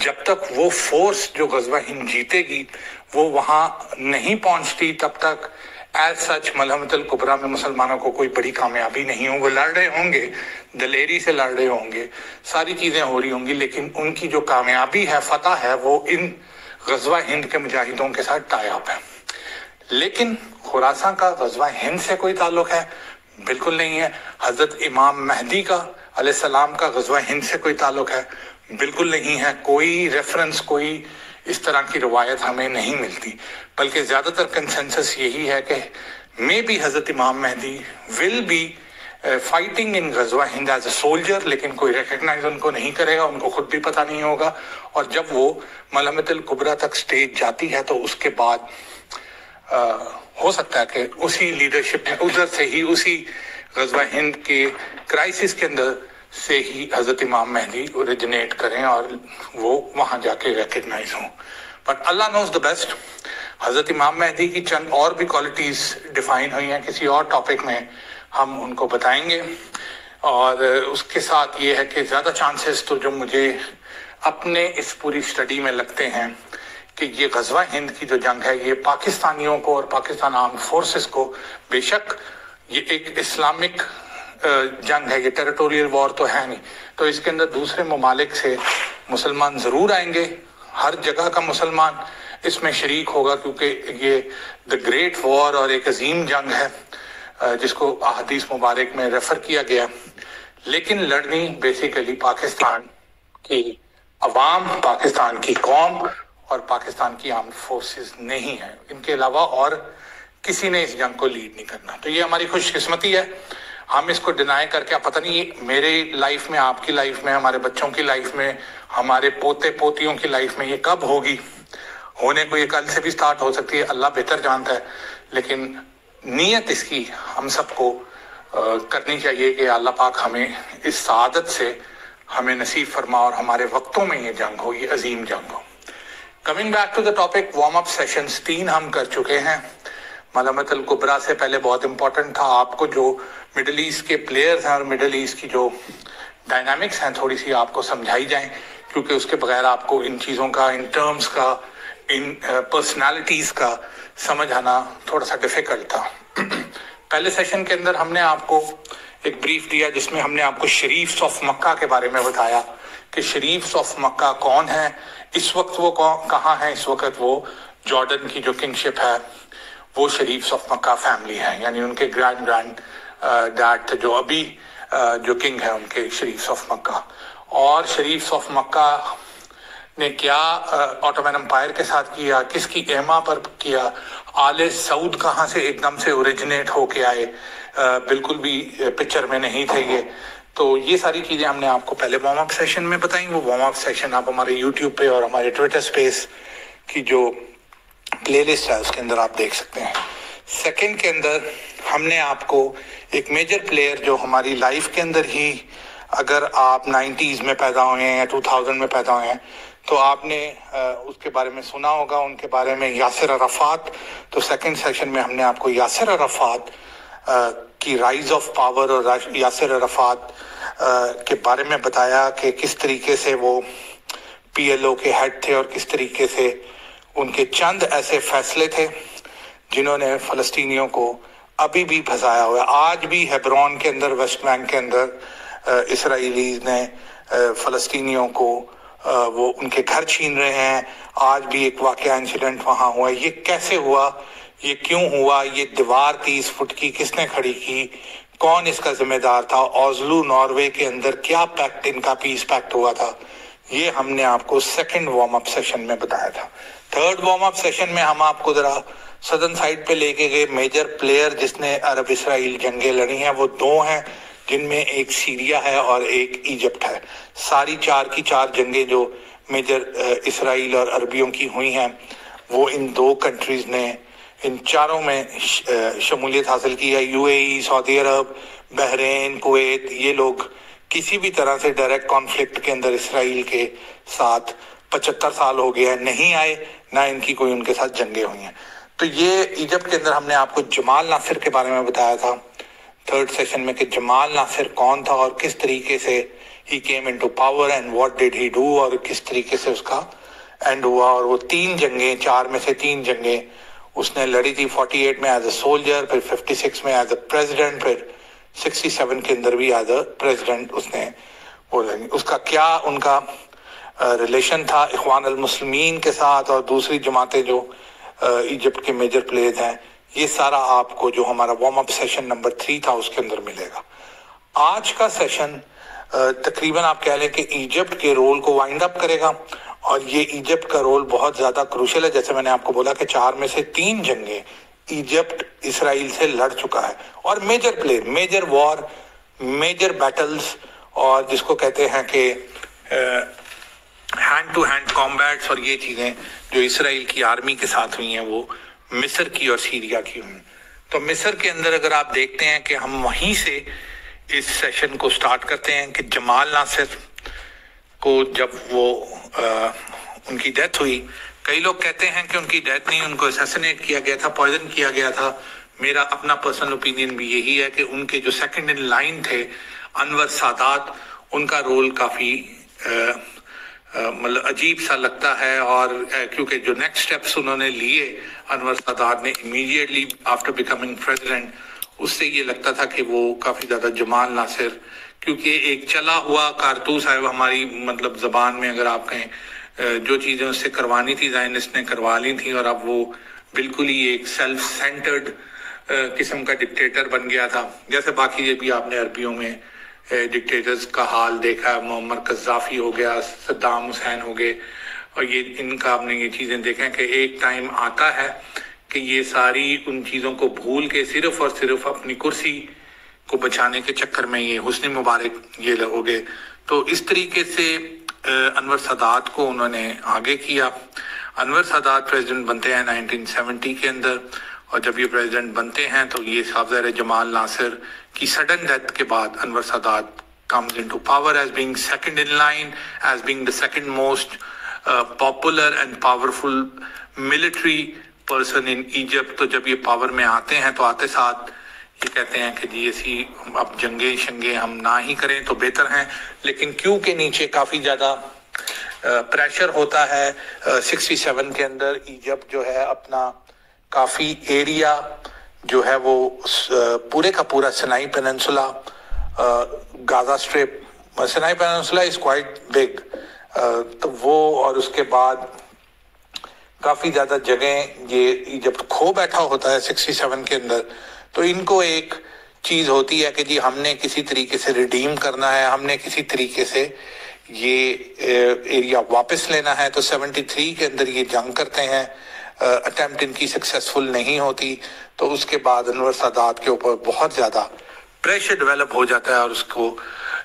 جب تک وہ فورس جو غزوہ ہند جیتے گی وہ وہاں نہیں پہنچتی تب تک ایز سچ ملحمۃ الکبریٰ میں مسلمانوں کو کوئی بڑی کامیابی نہیں ہوں. وہ لڑ رہے ہوں گے، دلیری سے لڑ رہے ہوں گے، ساری چیزیں ہو رہی ہوں گی، لیکن ان کی جو کامیابی ہے، فتح ہے، وہ ان غزوہ ہند کے مجاہدوں کے ساتھ ٹائی اپ ہے. لیکن خراساں کا غزوہ ہند سے کوئی تعلق ہے؟ بالکل نہیں ہے. حضرت امام مہدی کا علیہ السلام کا غزوہ ہند سے کوئی تعلق ہے؟ بالکل نہیں ہے. کوئی ریفرنس، کوئی اس طرح کی روایت ہمیں نہیں ملتی، بلکہ زیادہ تر کنسنسس یہی ہے کہ مے بی حضرت امام مہدی ول بی فائٹنگ ان غزوہ ہند ایز اے سولجر، لیکن کوئی ریکگنائز ان کو نہیں کرے گا، ان کو خود بھی پتہ نہیں ہوگا. اور جب وہ ملحمۃ الکبریٰ تک سٹیج جاتی ہے تو اس کے بعد ہو سکتا ہے کہ اسی لیڈرشپ میں ادھر سے ہی، اسی غزوہ ہند کے کرائسس کے اندر سے ہی حضرت امام مہدی اوریجنیٹ کریں اور وہ وہاں جا کے ریکگنائز ہوں. But Allah knows the best. Hazrat Imam مہدی کی چند اور بھی کوالٹیز ڈیفائن ہوئی ہیں، کسی اور ٹاپک میں ہم ان کو بتائیں گے. اور اس کے ساتھ یہ ہے کہ زیادہ چانسز تو جو مجھے اپنے اس پوری سٹڈی میں لگتے ہیں کہ یہ غزوہ ہند کی جو جنگ ہے یہ پاکستانیوں کو اور پاکستان آرم فورسز کو، بے شک یہ ایک اسلامک جنگ ہے، یہ ٹیریٹوریل وار تو ہے نہیں، تو اس کے اندر دوسرے ممالک سے مسلمان ضرور آئیں گے. ہر جگہ کا مسلمان اس میں شریک ہوگا، کیونکہ یہ دا گریٹ وار اور ایک عظیم جنگ ہے جس کو احادیث مبارک میں ریفر کیا گیا. لیکن لڑنی بیسیکلی پاکستان کی عوام، پاکستان کی قوم اور پاکستان کی آرمڈ فورسز نہیں ہے. ان کے علاوہ اور کسی نے اس جنگ کو لیڈ نہیں کرنا. تو یہ ہماری خوش قسمتی ہے. ہم اس کو ڈینائی کر کے، پتہ نہیں میرے لائف میں، آپ کی لائف میں، ہمارے بچوں کی لائف میں، ہمارے پوتے پوتیوں کی لائف میں یہ کب ہوگی. ہونے کو یہ کل سے بھی سٹارٹ ہو سکتی ہے، اللہ بہتر جانتا ہے. لیکن نیت اس کی ہم سب کو کرنی چاہیے کہ اللہ پاک ہمیں اس سعادت سے ہمیں نصیب فرما اور ہمارے وقتوں میں یہ جنگ ہو، یہ عظیم جنگ ہو. Coming back to the topic, warm up sessions 3 ہم کر چکے ہیں. ملحمۃ الکبریٰ سے پہلے بہت امپورٹنٹ تھا آپ کو جو مڈل ایسٹ کے پلیئرز ہیں اور مڈل ایسٹ کی جو ڈائنامکس ہیں تھوڑی سی آپ کو سمجھائی جائیں، کیونکہ اس کے بغیر آپ کو ان چیزوں کا، ان ٹرمز کا، ان پرسنالٹیز کا سمجھ آنا تھوڑا سا ڈیفیکلٹ تھا. پہلے سیشن کے اندر ہم نے آپ کو ایک بریف دیا جس میں ہم نے آپ کو شریفز آف مکہ کے بارے میں بتایا کہ شریفز آف مکہ کون ہیں، اس وقت وہ کہاں ہیں. اس وقت وہ جارڈن کی جو کنگشپ ہے وہ شریفز آف مکہ فیملی ہے، یعنی ان کے گرینڈ ڈیڈ تھے جو ابھی جو کنگ ہیں ان کے شریفز آف مکہ. اور شریفز آف مکہ نے کیا آٹومن امپائر کے ساتھ کیا، کس کی ایما پر کیا، آل سعود کہاں سے ایک دم سے اوریجنیٹ ہو کے آئے، بالکل بھی پکچر میں نہیں تھے یہ. تو یہ ساری چیزیں ہم نے آپ کو پہلے وارم اپ سیشن میں بتائیں. وہ وارم اپ سیشن آپ ہمارے یوٹیوب پہ اور ہمارے ٹویٹر سپیس کی جو پلے لسٹ ہے اس کے اندر آپ دیکھ سکتے ہیں. سیکنڈ کے اندر ہم نے آپ کو ایک میجر پلیئر جو ہماری لائف کے اندر ہی، اگر آپ 90s میں پیدا ہوئے ہیں یا 2000 میں پیدا ہوئے ہیں تو آپ نے اس کے بارے میں سنا ہوگا، ان کے بارے میں، یاسر عرفات. تو سیکنڈ سیشن میں ہم نے آپ کو یاسر عرفات کی رائز آف پاور اور یاسر عرفات کے بارے میں بتایا کہ کس طریقے سے وہ پی ایل او کے ہیڈ تھے اور کس طریقے سے ان کے چند ایسے فیصلے تھے جنہوں نے فلسطینیوں کو ابھی بھی پھنسایا ہوا ہے. آج بھی ہیبرون کے اندر، ویسٹ بینک کے اندر اسرائیلیز نے فلسطینیوں کو وہ ان کے گھر چھین رہے ہیں. آج بھی ایک واقعہ انسیڈنٹ وہاں ہوا. یہ کیسے ہوا، یہ کیوں ہوا، یہ دیوار 30 فٹ کی کس نے کھڑی کی، کون اس کا ذمہ دار تھا، اوزلو ناروے کے اندر کیا پیکٹ، ان کا پیس پیکٹ ہوا تھا، یہ ہم نے آپ کو سیکنڈ وارم اپ سیشن میں بتایا تھا. تھرڈ وارم اپ سیشن میں ہم آپ کو ذرا سدرن سائڈ پہ لے کے گئے. میجر پلیئر جس نے عرب اسرائیل جنگیں لڑی ہیں وہ 2 ہیں، جن میں ایک سیریا ہے اور ایک ایجپٹ ہے. ساری 4 کی 4 جنگیں جو میجر اسرائیل اور عربیوں کی ہوئی ہیں وہ ان 2 کنٹریز نے، ان چاروں میں شمولیت حاصل کی ہے. You a E, Saudi Arab, Bahrain, Kuwait, یہ لوگ کسی بھی طرح سے ڈائریکٹ کانفلکٹ کے اندر اسرائیل کے ساتھ 75 سال ہو گیا ہے نہیں آئے، نہ ان کی کوئی ان کے ساتھ جنگیں ہوئی ہیں. تو یہ ایجپٹ کے اندر ہم نے آپ کو جمال ناصر کے بارے میں بتایا تھا تھرڈ سیشن میں کہ جمال ناصر کون تھا اور کس طریقے سے he came into power and what did he do, اور کس طریقے سے اس کا اینڈ ہوا. اور وہ 3 جنگیں، 4 میں سے 3 جنگیں اس نے لڑی تھی. 48 میں ایز اے سولجر، پھر 56 میں ایز اے پریزیڈنٹ، پھر 67 کے اندر بھی ایز اے پریزیڈنٹ اس نے وہ لڑی. اس کا کیا ان کا ریلیشن تھا اخوان المسلمین کے ساتھ اور دوسری جماعتیں جو ایجپٹ کے میجر پلیئرز ہیں، یہ سارا آپ کو جو ہمارا وارم اپ سیشن نمبر 3 تھا اس کے اندر ملے گا. آج کا سیشن تقریباً آپ کہہ لیں کہ ایجپٹ کے رول کو وائنڈ اپ کرے گا، اور یہ ایجپٹ کا رول بہت زیادہ کروشل ہے. جیسے میں نے آپ کو بولا کہ 4 میں سے 3 جنگیں ایجپٹ اسرائیل سے لڑ چکا ہے، اور میجر پلیئر، میجر وار، میجر بیٹلز، اور جس کو کہتے ہیں کہ ہینڈ ٹو ہینڈ کامبیٹس، اور یہ چیزیں جو اسرائیل کی آرمی کے ساتھ ہوئی ہیں وہ مصر کی اور سیریا کی ہوئی. تو مصر کے اندر اگر آپ دیکھتے ہیں کہ ہم وہیں سے اس سیشن کو سٹارٹ کرتے ہیں کہ جمال ناصر کو جب وہ ان کی ڈیتھ ہوئی، کئی لوگ کہتے ہیں کہ ان کی ڈیتھ نہیں، ان کو اسیسنیٹ کیا گیا تھا، پوائزن کیا گیا تھا. میرا اپنا پرسنل اوپینین بھی یہی ہے کہ ان کے جو سیکنڈ ان لائن تھے انور سادات، ان کا رول کافی مطلب عجیب سا لگتا ہے. اور کیونکہ جو نیکسٹ سٹیپس انہوں نے لیے انور سادات نے امیڈیٹلی آفٹر بیکمنگ پریزیڈنٹ، اس سے یہ لگتا تھا کہ وہ کافی زیادہ جمال ناصر، کیونکہ ایک چلا ہوا کارتوس ہے وہ ہماری مطلب زبان میں اگر آپ کہیں، جو چیزیں اس سے کروانی تھی زائنسٹ نے کروا لی تھی، اور اب وہ بالکل ہی ایک سیلف سینٹرڈ قسم کا ڈکٹیٹر بن گیا تھا. جیسے باقی یہ بھی آپ نے عربیوں میں ڈکٹیٹرز کا حال دیکھا ہے، معمر قذافی ہو گیا، صدام حسین ہو گئے، اور یہ ان کا آپ نے یہ چیزیں دیکھیں کہ ایک ٹائم آتا ہے کہ یہ ساری ان چیزوں کو بھول کے صرف اور صرف اپنی کرسی کو بچانے کے چکر میں یہ حسنی مبارک یہ ہو گئے. تو اس طریقے سے انور سادات کو انہوں نے آگے کیا. انور سادات پریزیڈنٹ بنتے ہیں 1970 کے اندر، اور جب یہ پریزیڈنٹ بنتے ہیں تو یہ صاحب جمال ناصر کی سڈن ڈیتھ کے بعد انور سادات comes into power as being second in line, as being the second most popular and powerful military person in Egypt. تو جب یہ پاور میں آتے ہیں تو آتے ساتھ یہ کہتے ہیں کہ جی اسی اب جنگیں شنگیں ہم نہ ہی کریں تو بہتر ہیں. لیکن کیوں کے نیچے کافی زیادہ پریشر ہوتا ہے. 67 کے اندر ایجپٹ جو ہے اپنا کافی ایریا جو ہے وہ پورے کا پورا Sinai peninsula, Gaza strip, Sinai peninsula is quite big, تو وہ اور اس کے بعد کافی زیادہ جگہیں یہ ایجپٹ کھو بیٹھا ہوتا ہے 67 کے اندر. تو ان کو ایک چیز ہوتی ہے کہ جی ہم نے کسی طریقے سے ریڈیم کرنا ہے، ہم نے کسی طریقے سے یہ ایریا واپس لینا ہے. تو 73 کے اندر یہ جنگ کرتے ہیں، اٹیمپٹ ان کی سکسیسفل نہیں ہوتی. تو اس کے بعد انور سادات کے اوپر بہت زیادہ پریشر ڈیولپ ہو جاتا ہے، اور اس کو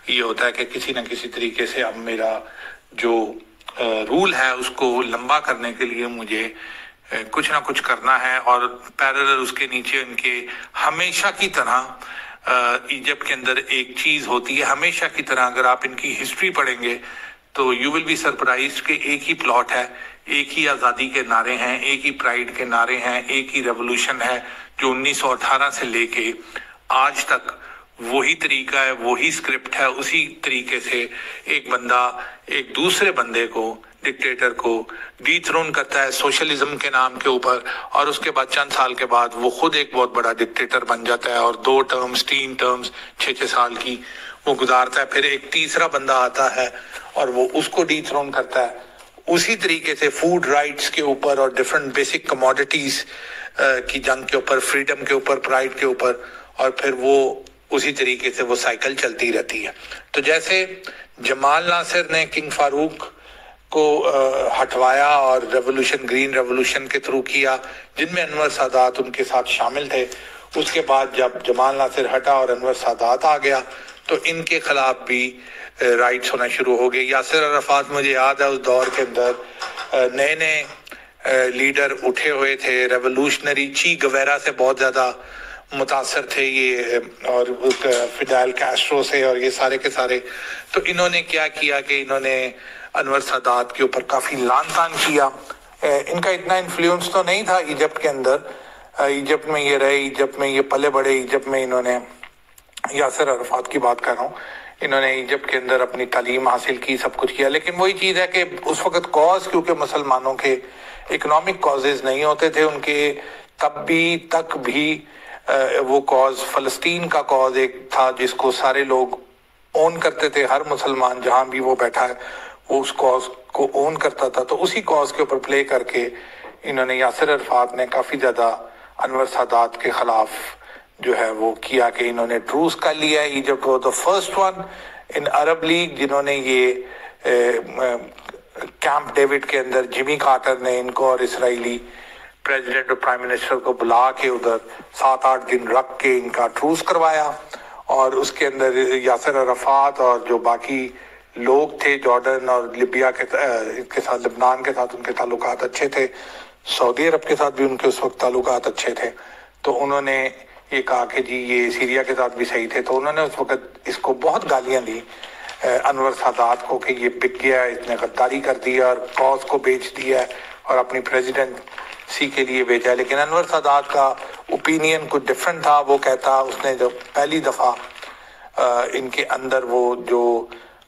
یہ ہوتا ہے کہ کسی نہ کسی طریقے سے اب میرا جو رول ہے اس کو لمبا کرنے کے لیے مجھے کچھ نہ کچھ کرنا ہے. اور پیرلل اس کے نیچے ان کے ہمیشہ کی طرح ایجپٹ کے اندر ایک چیز ہوتی ہے، ہمیشہ کی طرح اگر آپ ان کی ہسٹری پڑھیں گے تو یو ول بی سرپرائزڈ کہ ایک ہی پلاٹ ہے، ایک ہی آزادی کے نعرے ہیں، ایک ہی پرائڈ کے نعرے ہیں، ایک ہی ریولوشن ہے جو 1918 سے لے کے آج تک وہی طریقہ ہے، وہی اسکرپٹ ہے. اسی طریقے سے ایک بندہ ایک دوسرے بندے کو، ڈکٹیٹر کو ڈی تھرون کرتا ہے سوشلزم کے نام کے اوپر، اور اس کے بعد چند سال کے بعد وہ خود ایک بہت بڑا ڈکٹیٹر بن جاتا ہے، اور 2 ٹرمز 3 ٹرمز 6 سال کی وہ گزارتا ہے. پھر ایک تیسرا بندہ آتا ہے اور وہ اس کو ڈی تھرون کرتا ہے. اسی طریقے سے فوڈ رائٹس کے اوپر اور ڈیفرنٹ بیسک کموڈیٹیز کی جنگ کے اوپر، فریڈم کے اوپر، پرائڈ کے اوپر، اور پھر وہ اسی طریقے سے وہ سائیکل چلتی رہتی ہے. تو جیسے جمال ناصر نے کنگ فاروق کو ہٹوایا اور ریولوشن، گرین ریولوشن کے تھرو کیا، جن میں انور سادات ان کے ساتھ شامل تھے. اس کے بعد جب جمال ناصر ہٹا اور انور سادات آ گیا تو ان کے خلاف بھی رائٹس ہونا شروع ہو گئے. یاسر عرفات، مجھے یاد ہے اس دور کے اندر نئے نئے لیڈر اٹھے ہوئے تھے، ریولوشنری چی گویرا سے بہت زیادہ متاثر تھے یہ، اور فیڈل کیسٹرو سے، اور یہ سارے کے سارے. تو انہوں نے کیا کیا کہ انہوں نے انور سادات کے اوپر کافی لان تان کیا. ان کا اتنا انفلوئنس تو نہیں تھا ایجپٹ کے اندر، ایجپٹ میں یہ رہے، ایجپٹ میں یہ پلے بڑے، ایجپٹ میں انہوں نے، یاسر عرفات کی بات کر رہا ہوں، انہوں نے ایجپٹ کے اندر اپنی تعلیم حاصل کی، سب کچھ کیا، لیکن وہی چیز ہے کہ اس وقت کاز کیونکہ مسلمانوں کے اکنامک کازز نہیں ہوتے تھے ان کے، تب بھی تک بھی وہ کاز فلسطین کا کاز ایک تھا جس کو سارے لوگ اون کرتے تھے، ہر مسلمان جہاں بھی وہ بیٹھا ہے وہ اس کاز کو اون کرتا تھا، تو اسی کاز کے اوپر پلے کر کے انہوں نے یاسر عرفات نے کافی زیادہ انور سادات کے خلاف جو ہے وہ کیا کہ انہوں نے ٹروس کر لیا۔ Egypt was the first one in Arab league جنہوں نے یہ کیمپ ڈیوڈ کے اندر جمی کارٹر نے ان کو اور اسرائیلی پریزیڈنٹ اور پرائم منسٹر کو بلا کے ادھر 7-8 دن رکھ کے ان کا ٹروس کروایا، اور اس کے اندر یاسر عرفات اور جو باقی لوگ تھے جارڈن اور لیبیا کے ساتھ، لبنان کے ساتھ ان کے تعلقات اچھے تھے، سعودی عرب کے ساتھ بھی ان کے اس وقت تعلقات اچھے تھے، تو انہوں نے یہ کہا کہ جی یہ سیریا کے ساتھ بھی صحیح تھے، تو انہوں نے اس وقت اس کو بہت گالیاں دی انور سادات کو کہ یہ بک گیا ہے، اس نے غداری کر دیا اور کاز کو بیچ دیا ہے اور اپنی پریزیڈنسی کے لیے بھیجا ہے۔ لیکن انور سادات کا اوپینین کچھ ڈیفرنٹ تھا، وہ کہتا اس نے جب پہلی دفعہ ان کے اندر وہ جو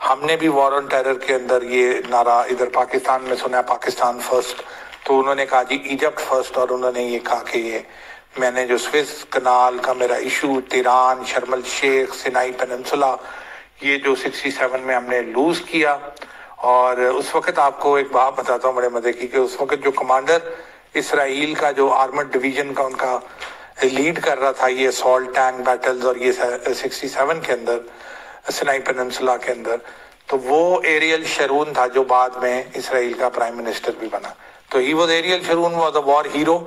ہم نے بھی وار آن ٹیرر کے اندر یہ نعرہ ادھر پاکستان میں سنا ہے پاکستان فرسٹ، تو انہوں نے کہا جی ایجپٹ فرسٹ، اور انہوں نے یہ کہا کہ یہ میں نے جو سویس کنال کا میرا ایشو، تیران، شرم الشیخ، سینائی پیننسولا، یہ جو 67 میں ہم نے لوز کیا، اور اس وقت آپ کو ایک بات بتاتا ہوں بڑے مزے کی کہ اس وقت جو کمانڈر اسرائیل کا جو آرمڈ ڈویژن کا ان کا لیڈ کر رہا تھا یہ سالٹ ٹینک بیٹلز اور یہ 67 کے اندر سینائی پیننسولا کے اندر، تو وہ ایریل شرون تھا جو بعد میں اسرائیل کا پرائم منسٹر بھی بنا، تو he was Ariel Sharon was a war hero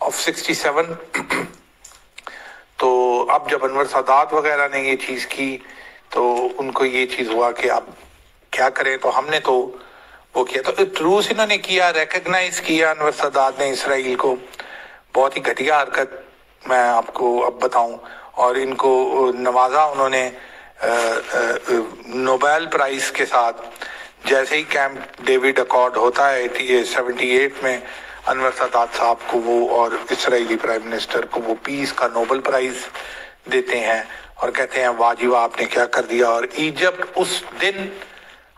of 67۔ تو اب جب انور سادات وغیرہ نے یہ چیز کی تو ان کو یہ چیز ہوا کہ اب کیا کریں، تو ہم نے تو وہ کیا، تو ٹروس انہوں نے کیا، ریکگنائز کیا انور سادات نے اسرائیل کو، بہت ہی گھٹیا حرکت میں آپ کو اب بتاؤں، اور ان کو نوازا انہوں نے نوبیل پرائز کے ساتھ، جیسے ہی کیمپ ڈیوڈ اکارڈ ہوتا ہے 78 میں انور سادات صاحب کو وہ اور اسرائیلی پرائم منسٹر کو وہ پیس کا نوبل پرائز دیتے ہیں اور کہتے ہیں واہ جی واہ آپ نے کیا کر دیا۔ اور ایجپٹ اس دن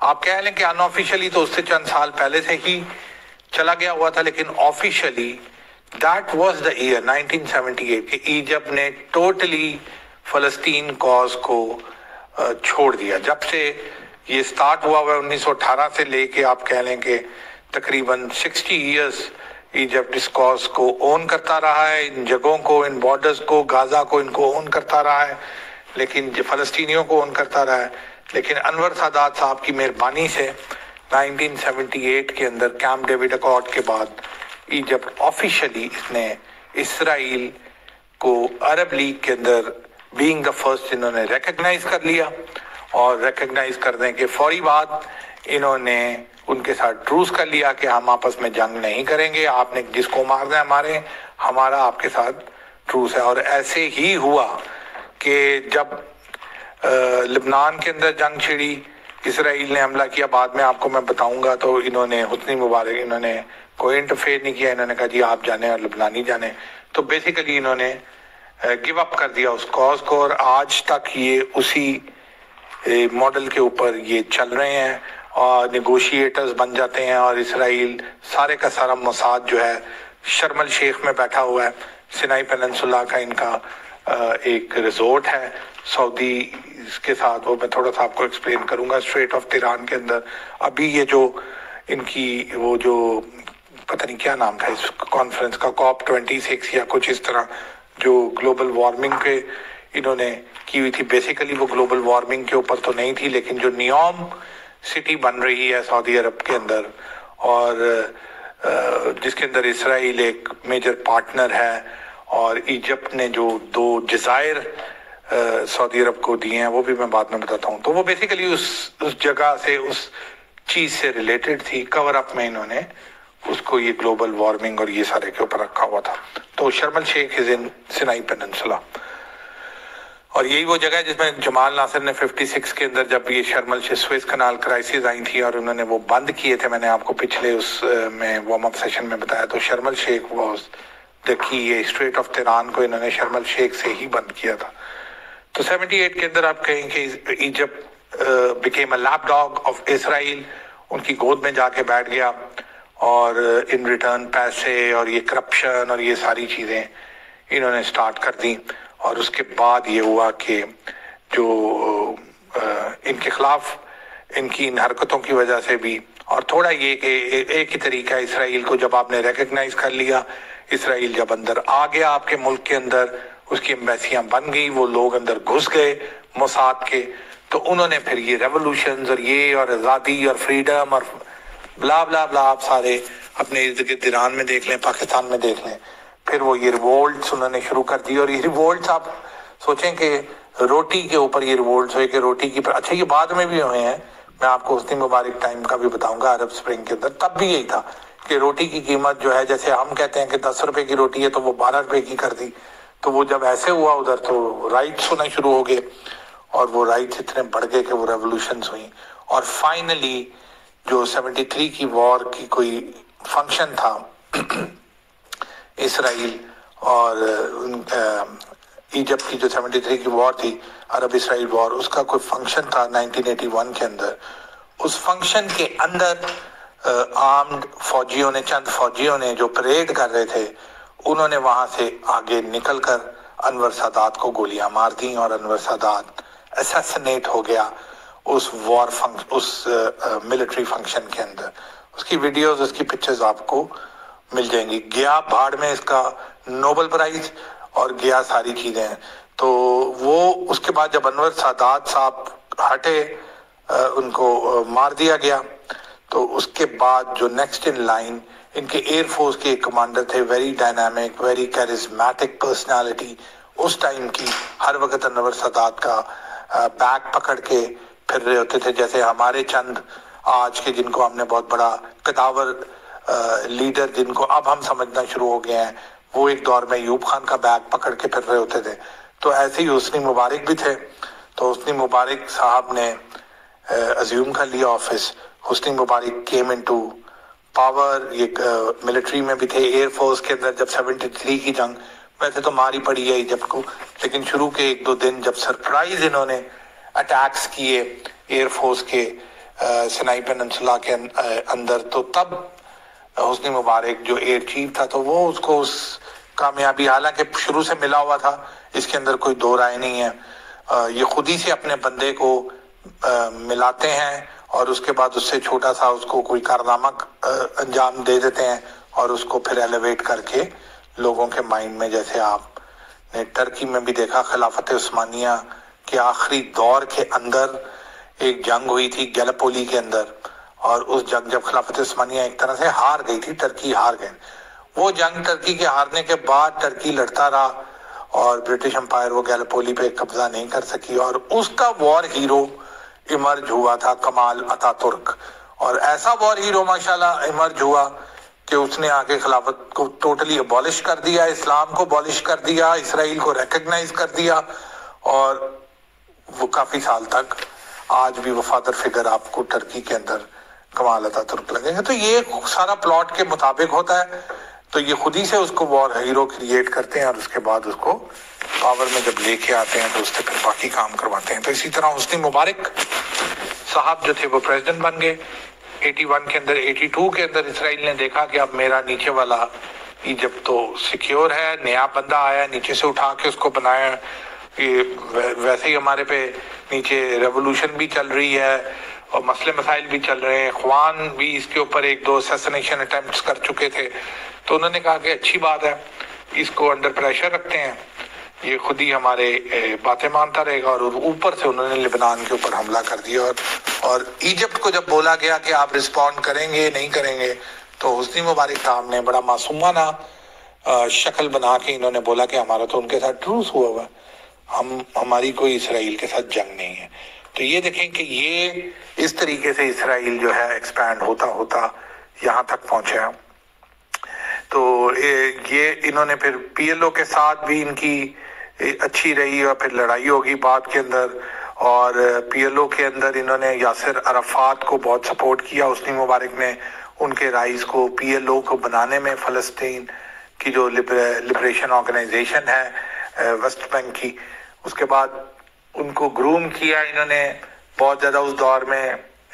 آپ کہہ لیں کہ ان آفیشلی تو اس سے چند سال پہلے سے ہی چلا گیا ہوا تھا، لیکن officially that was the year 1978 کہ ایجپٹ نے ٹوٹلی فلسطین کاز کو چھوڑ دیا۔ جب سے یہ سٹارٹ ہوا ہوا 1918 سے لے کے آپ کہہ لیں کہ تقریباً 60 ایئرز ایجپٹ اس کاز کو اون کرتا رہا ہے، ان جگہوں کو، ان بارڈرز کو، غازہ کو ان کو اون کرتا رہا ہے، لیکن فلسطینیوں کو اون کرتا رہا ہے، لیکن انور سادات صاحب کی مہربانی سے 1978 کے اندر کیمپ ڈیوڈ اکارڈ کے بعد ایجپٹ آفیشلی اس نے اسرائیل کو عرب لیگ کے اندر بینگ دا فرسٹ انہوں نے ریکگنائز کر لیا، اور ریکگنائز کرنے کے فوری بعد انہوں نے ان کے ساتھ ٹروس کر لیا کہ ہم آپس میں جنگ نہیں کریں گے، آپ نے جس کو مارنا ہے ہمارا آپ کے ساتھ ٹروس ہے۔ اور ایسے ہی ہوا کہ جب لبنان کے اندر جنگ چھڑی، اسرائیل نے حملہ کیا، بعد میں آپ کو میں بتاؤں گا، تو انہوں نے حسنی مبارک انہوں نے کوئی انٹرفیئر نہیں کیا، انہوں نے کہا جی آپ جانے اور لبنانی جانے، تو بیسیکلی انہوں نے گیو اپ کر دیا اس کاز کو، اور آج تک یہ اسی ماڈل کے اوپر یہ چل رہے ہیں اور نیگوشیٹرز بن جاتے ہیں، اور اسرائیل سارے کا سارا موساد جو ہے شرم الشیخ میں بیٹھا ہوا ہے، سینائی پیننسولا کا ان کا ایک ریزورٹ ہے سعودی کے ساتھ، وہ میں تھوڑا سا آپ کو ایکسپلین کروں گا، اسٹریٹ آف تیران کے اندر ابھی یہ جو ان کی وہ جو پتہ نہیں کیا نام تھا اس کانفرنس کا، COP26 یا کچھ اس طرح، جو گلوبل وارمنگ پہ انہوں نے کی ہوئی تھی، بیسیکلی وہ گلوبل وارمنگ کے اوپر تو نہیں تھی، لیکن جو نیوم سٹی بن رہی ہے سعودی عرب کے اندر، اور جس کے اندر اسرائیل ایک میجر پارٹنر ہے، اور ایجپٹ نے جو 2 جزائر سعودی عرب کو دیے ہیں وہ بھی میں بعد میں بتاتا ہوں، تو وہ بیسیکلی اس جگہ سے اس چیز سے ریلیٹڈ تھی، کور اپ میں انہوں نے اس کو یہ گلوبل وارمنگ اور یہ سارے کے اوپر رکھا ہوا تھا۔ تو شرم الشیخ از ان سینائی پیننسولا، اور یہی وہ جگہ ہے جس میں جمال ناصر نے 56 کے اندر جب یہ شرم الشیخ سویس کنال کرائسس آئی تھی اور انہوں نے وہ بند کیے تھے، میں نے آپ کو پچھلے اس میں وارم اپ سیشن میں بتایا، تو شرم الشیخ واز دیکھی یہ اسٹریٹ آف تیران کو انہوں نے شرم الشیخ سے ہی بند کیا تھا۔ تو 78 کے اندر آپ کہیں کہ Egypt became a lapdog of Israel, ان کی گود میں جا کے بیٹھ گیا اور ان ریٹرن پیسے اور یہ کرپشن اور یہ ساری چیزیں انہوں نے سٹارٹ کر دی. اور اس کے بعد یہ ہوا کہ جو ان کے خلاف ان کی ان حرکتوں کی وجہ سے بھی، اور تھوڑا یہ کہ ایک ہی طریقہ ہے اسرائیل کو جب آپ نے ریکگنائز کر لیا، اسرائیل جب اندر آ گیا آپ کے ملک کے اندر، اس کی ایمبیسیاں بن گئی، وہ لوگ اندر گھس گئے موساد کے، تو انہوں نے پھر یہ ریولوشنز اور یہ اور آزادی اور فریڈم اور بلا بلا بلا آپ سارے اپنے ارد گرد ایران میں دیکھ لیں، پاکستان میں دیکھ لیں، پھر وہ یہ ریوولٹس انہوں نے شروع کر دی. اور یہ ریوولٹس آپ سوچیں کہ روٹی کے اوپر یہ ریوولٹس ہوئے کہ روٹی کی اچھا یہ بعد میں بھی ہوئے ہیں، میں آپ کو حسنی مبارک ٹائم کا بھی بتاؤں گا عرب سپرنگ کے اندر، تب بھی یہی تھا کہ روٹی کی قیمت جو ہے جیسے ہم کہتے ہیں کہ 10 روپے کی روٹی ہے تو وہ 12 روپے کی کر دی. تو وہ جب ایسے ہوا ادھر تو رائٹس ہونا شروع ہو گئے اور وہ رائٹس اتنے بڑھ گئے کہ وہ ریولوشنز ہوئیں. اور فائنلی جو 73 کی وار کی کوئی فنکشن تھا اسرائیل اور ایجپٹ کی جو 73 کی وار تھی، عرب اسرائیل وار، اس کا کوئی فنکشن تھا 1981 کے اندر. اس فنکشن کے اندر آرمڈ فوجیوں نے، چند فوجیوں نے جو پریڈ کر رہے تھے، انہوں نے وہاں سے آگے نکل کر انور سادات کو گولیاں مار دیں اور انور سادات اسیسنیٹ ہو گیا اس وار اس ملٹری فنکشن کے اندر. اس کی ویڈیوز، اس کی پکچرز آپ کو مل جائیں گی. گیا بھاڑ میں اس کا نوبل پرائز اور گیا ساری چیزیں. تو وہ اس کے بعد جب انور سادات صاحب ہٹے، ان کو مار دیا گیا، تو اس کے بعد جو نیکسٹ ان لائن ان کے ایئر فورس کے کمانڈر تھے، ویری ڈائنامک، ویری کیرزمیٹک پرسنالٹی اس ٹائم کی، ہر وقت انور سادات کا بیک پکڑ کے پھر رہے ہوتے تھے. جیسے ہمارے چند آج کے جن کو ہم نے بہت بڑا قداور لیڈر جن کو اب ہم سمجھنا شروع ہو گئے ہیں، وہ ایک دور میں ایوب خان کا بیک پکڑ کے پھر رہے ہوتے تھے. تو ایسے ہی حسنی مبارک بھی تھے. تو حسنی مبارک صاحب نے ازیوم کر لیا آفس. حسنی مبارک کیم انٹو پاور، یہ ملٹری میں بھی تھے، ایئر فورس کے اندر. جب 73 کی جنگ ویسے تو ماری پڑی ہے ایجپٹ کو، لیکن شروع کے 1-2 دن جب سرپرائز انہوں نے اٹیکس کیے ایئر فورس کے سنائی پیننسولا کے اندر، تو تب حسنی مبارک جو ایئر چیف تھا تو وہ اس کو اس کامیابی، حالانکہ شروع سے ملا ہوا تھا، اس کے اندر کوئی دو رائے نہیں ہے، یہ خود ہی سے اپنے بندے کو ملاتے ہیں اور اس کے بعد اس سے چھوٹا سا اس کو کوئی کارنامہ انجام دے دیتے ہیں اور اس کو پھر ایلیویٹ کر کے لوگوں کے مائنڈ میں، جیسے آپ نے ٹرکی میں بھی دیکھا خلافت عثمانیہ کے آخری دور کے اندر ایک جنگ ہوئی تھی گیلاپولی کے اندر، اور اس جنگ جب خلافت عثمانیہ ایک طرح سے ہار گئی تھی، ٹرکی ہار گئے، وہ جنگ ٹرکی کے ہارنے کے بعد ٹرکی لڑتا رہا اور برٹش امپائر وہ گیلاپولی پہ قبضہ نہیں کر سکی، اور اس کا وار ہیرو ایمرج ہوا تھا کمال اتا ترک. اور ایسا وار ہیرو ماشاءاللہ ایمرج ہوا کہ اس نے آگے خلافت کو ٹوٹلی ابالش کر دیا، اسلام کو ابالش کر دیا، اسرائیل کو ریکگنائز کر دیا، اور وہ کافی سال تک آج بھی وفادار فگر آپ کو ٹرکی کے اندر کمال اتا ترک لگیں گے. تو یہ سارا پلاٹ کے مطابق ہوتا ہے. تو یہ خود ہی سے اس کو وار ہیرو کریٹ کرتے ہیں اور اس کے بعد اس کو پاور میں جب لے کے آتے ہیں تو اس سے پھر باقی کام کرواتے ہیں. تو اسی طرح حسنی مبارک صاحب جو تھے وہ پریزیڈنٹ بن گئے 81 کے اندر. 82 کے اندر اسرائیل نے دیکھا کہ اب میرا نیچے والا ایجپٹ تو سیکیور ہے، نیا بندہ آیا نیچے سے اٹھا کے اس کو بنایا. یہ ویسے ہی ہمارے پہ نیچے ریولوشن بھی چل رہی ہے اور مسئلے مسائل بھی چل رہے ہیں، اخوان بھی اس کے اوپر 1-2 اسیسنیشن اٹیمپٹس کر چکے تھے. تو انہوں نے کہا کہ اچھی بات ہے، اس کو انڈر پریشر رکھتے ہیں، یہ خود ہی ہمارے باتیں مانتا رہے گا. اور اوپر سے انہوں نے لبنان کے اوپر حملہ کر دیا. اور ایجپٹ کو جب بولا گیا کہ آپ رسپونڈ کریں گے نہیں کریں گے، تو حسنی مبارک صاحب نے بڑا معصومانہ شکل بنا کے انہوں نے بولا کہ ہمارا تو ان کے ساتھ ٹروس ہوا ہوا، ہماری کوئی اسرائیل کے ساتھ جنگ نہیں ہے. تو یہ دیکھیں کہ یہ اس طریقے سے اسرائیل جو ہے ایکسپینڈ ہوتا ہوتا یہاں تک پہنچا. تو یہ انہوں نے پھر پی ایل او کے ساتھ بھی ان کی اچھی رہی اور پھر لڑائی ہوگی بعد کے اندر. اور پی ایل او کے اندر انہوں نے یاسر عرفات کو بہت سپورٹ کیا حسنی مبارک نے، ان کے رائز کو پی ایل او کو بنانے میں، فلسطین کی جو لبریشن آرگنائزیشن ہے ویسٹ بینک کی. اس کے بعد ان کو گروم کیا انہوں نے بہت زیادہ اس دور میں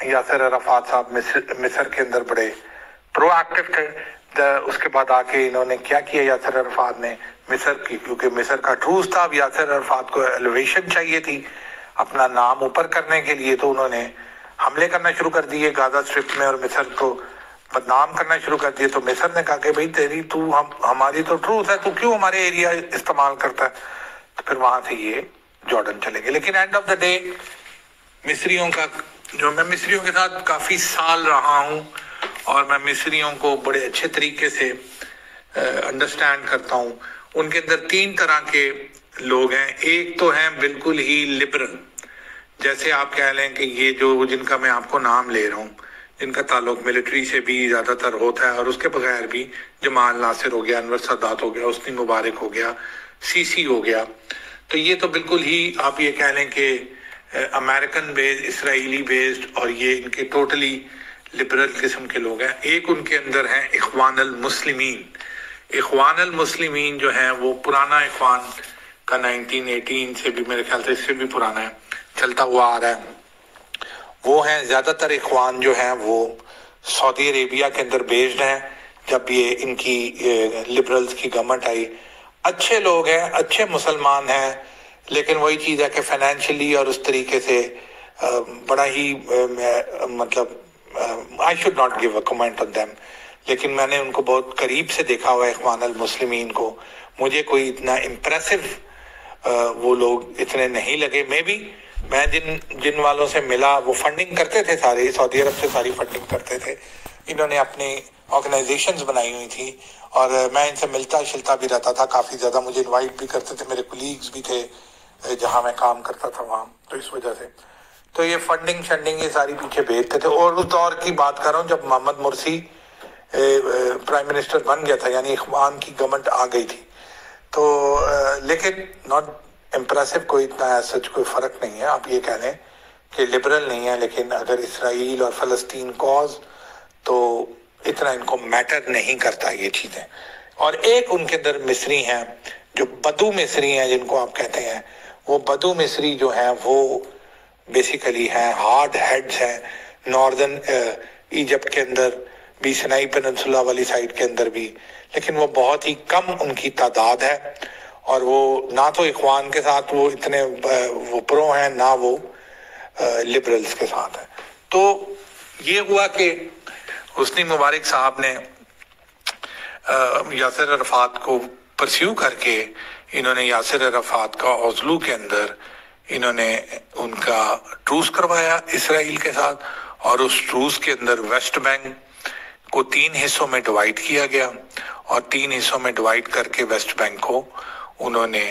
یاسر عرفات صاحب مصر کے اندر بڑے پرو ایکٹیو تھے. اس کے بعد آ کے انہوں نے کیا کیا یاسر عرفات نے مصر کی، کیونکہ مصر کا ٹروس تھا، اب یاسر عرفات کو ایلیویشن چاہیے تھی اپنا نام اوپر کرنے کے لیے، تو انہوں نے حملے کرنا شروع کر دیے غازہ اسٹرپ میں اور مصر کو بدنام کرنا شروع کر دیے. تو مصر نے کہا کہ بھائی ہماری تو ٹروس ہے، تو کیوں ہمارے ایریا استعمال کرتا ہے؟ تو پھر وہاں سے یہ جارڈن چلے گئے. لیکن اینڈ آف دا ڈے مصریوں کا میں مصریوں کے ساتھ کافی سال رہا ہوں اور میں مصریوں کو بڑے اچھے طریقے سے انڈرسٹینڈ کرتا ہوں. ان کے اندر 3 طرح کے لوگ ہیں. ایک تو ہیں بالکل ہی لبرل، جیسے آپ کہہ لیں کہ یہ جن کا میں آپ کو نام لے رہا ہوں، جن کا تعلق ملٹری سے بھی زیادہ تر ہوتا ہے اور اس کے بغیر بھی، جمال ناصر ہو گیا، انور سادات ہو گیا، حسنی مبارک ہو گیا، سی سی ہو گیا. تو یہ تو بالکل ہی آپ یہ کہہ لیں کہ امریکن بیسڈ، اسرائیلی بیسڈ، اور یہ ان کے ٹوٹلی لبرل قسم کے لوگ ہیں. ایک ان کے اندر ہیں اخوان المسلمین. اخوان المسلمین جو ہیں وہ پرانا اخوان کا 1918 سے بھی، میرے خیال سے اس سے بھی پرانا ہے، چلتا ہوا آ رہا ہے. وہ ہیں زیادہ تر اخوان جو ہیں وہ سعودی عربیہ کے اندر بیسڈ ہیں. جب یہ ان کی لبرلز کی گورنمنٹ آئی، اچھے لوگ ہیں، اچھے مسلمان ہیں، لیکن وہی چیز ہے کہ فائنینشلی اور اس طریقے سے بڑا ہی مطلب I should not give a comment on them. لیکن میں نے ان کو بہت قریب سے دیکھا ہوا ہے اخوان المسلمین کو. مجھے کوئی اتنا امپریسو وہ لوگ اتنے نہیں لگے. میں جن والوں سے ملا وہ فنڈنگ کرتے تھے، سارے سعودی عرب سے ساری فنڈنگ کرتے تھے. انہوں نے اپنی آرگنائزیشنز بنائی ہوئی تھی اور میں ان سے ملتا شلتا بھی رہتا تھا کافی زیادہ. مجھے انوائٹ بھی کرتے تھے، میرے کولیگز بھی تھے جہاں میں کام کرتا تھا وہاں. تو اس وجہ سے تو یہ فنڈنگ شنڈنگ یہ ساری پیچھے بھیجتے تھے. اور اس دور کی بات کر رہا ہوں جب محمد مرسی پرائم منسٹر بن گیا تھا، یعنی اخوان کی گورنمنٹ آ گئی تھی. تو لیکن ناٹ امپریسو، کوئی اتنا سچ کوئی فرق نہیں ہے. آپ یہ کہہ لیں کہ لبرل نہیں ہے، لیکن اگر اسرائیل اور فلسطین کاز تو اتنا ان کو میٹر نہیں کرتا یہ چیزیں. اور ایک ان کے اندر مصری ہیں جو بدو مصری ہیں، جن کو آپ کہتے ہیں. وہ بدو مصری جو ہیں وہ بیسیکلی ہیں ہارڈ ہیڈز ہیں. ناردرن ایجپٹ کے اندر بھی، سینائی پیننسولا والی سائڈ کے اندر بھی، لیکن وہ بہت ہی کم ان کی تعداد ہے. اور وہ نہ تو اخوان کے ساتھ وہ اتنے وہ پرو ہیں، نہ وہ لبرلز کے ساتھ ہیں. تو یہ ہوا کہ حسنی مبارک صاحب نے یاسر عرفات کو پرسیو کر کے انہوں نے یاسر عرفات کا اوزلو کے اندر انہوں نے ان کا ٹروس کروایا اسرائیل کے ساتھ. اور اس ٹروس کے اندر ویسٹ بینک کو 3 حصوں میں ڈیوائیڈ کیا گیا اور 3 حصوں میں ڈیوائیڈ کر کے ویسٹ بینک کو انہوں نے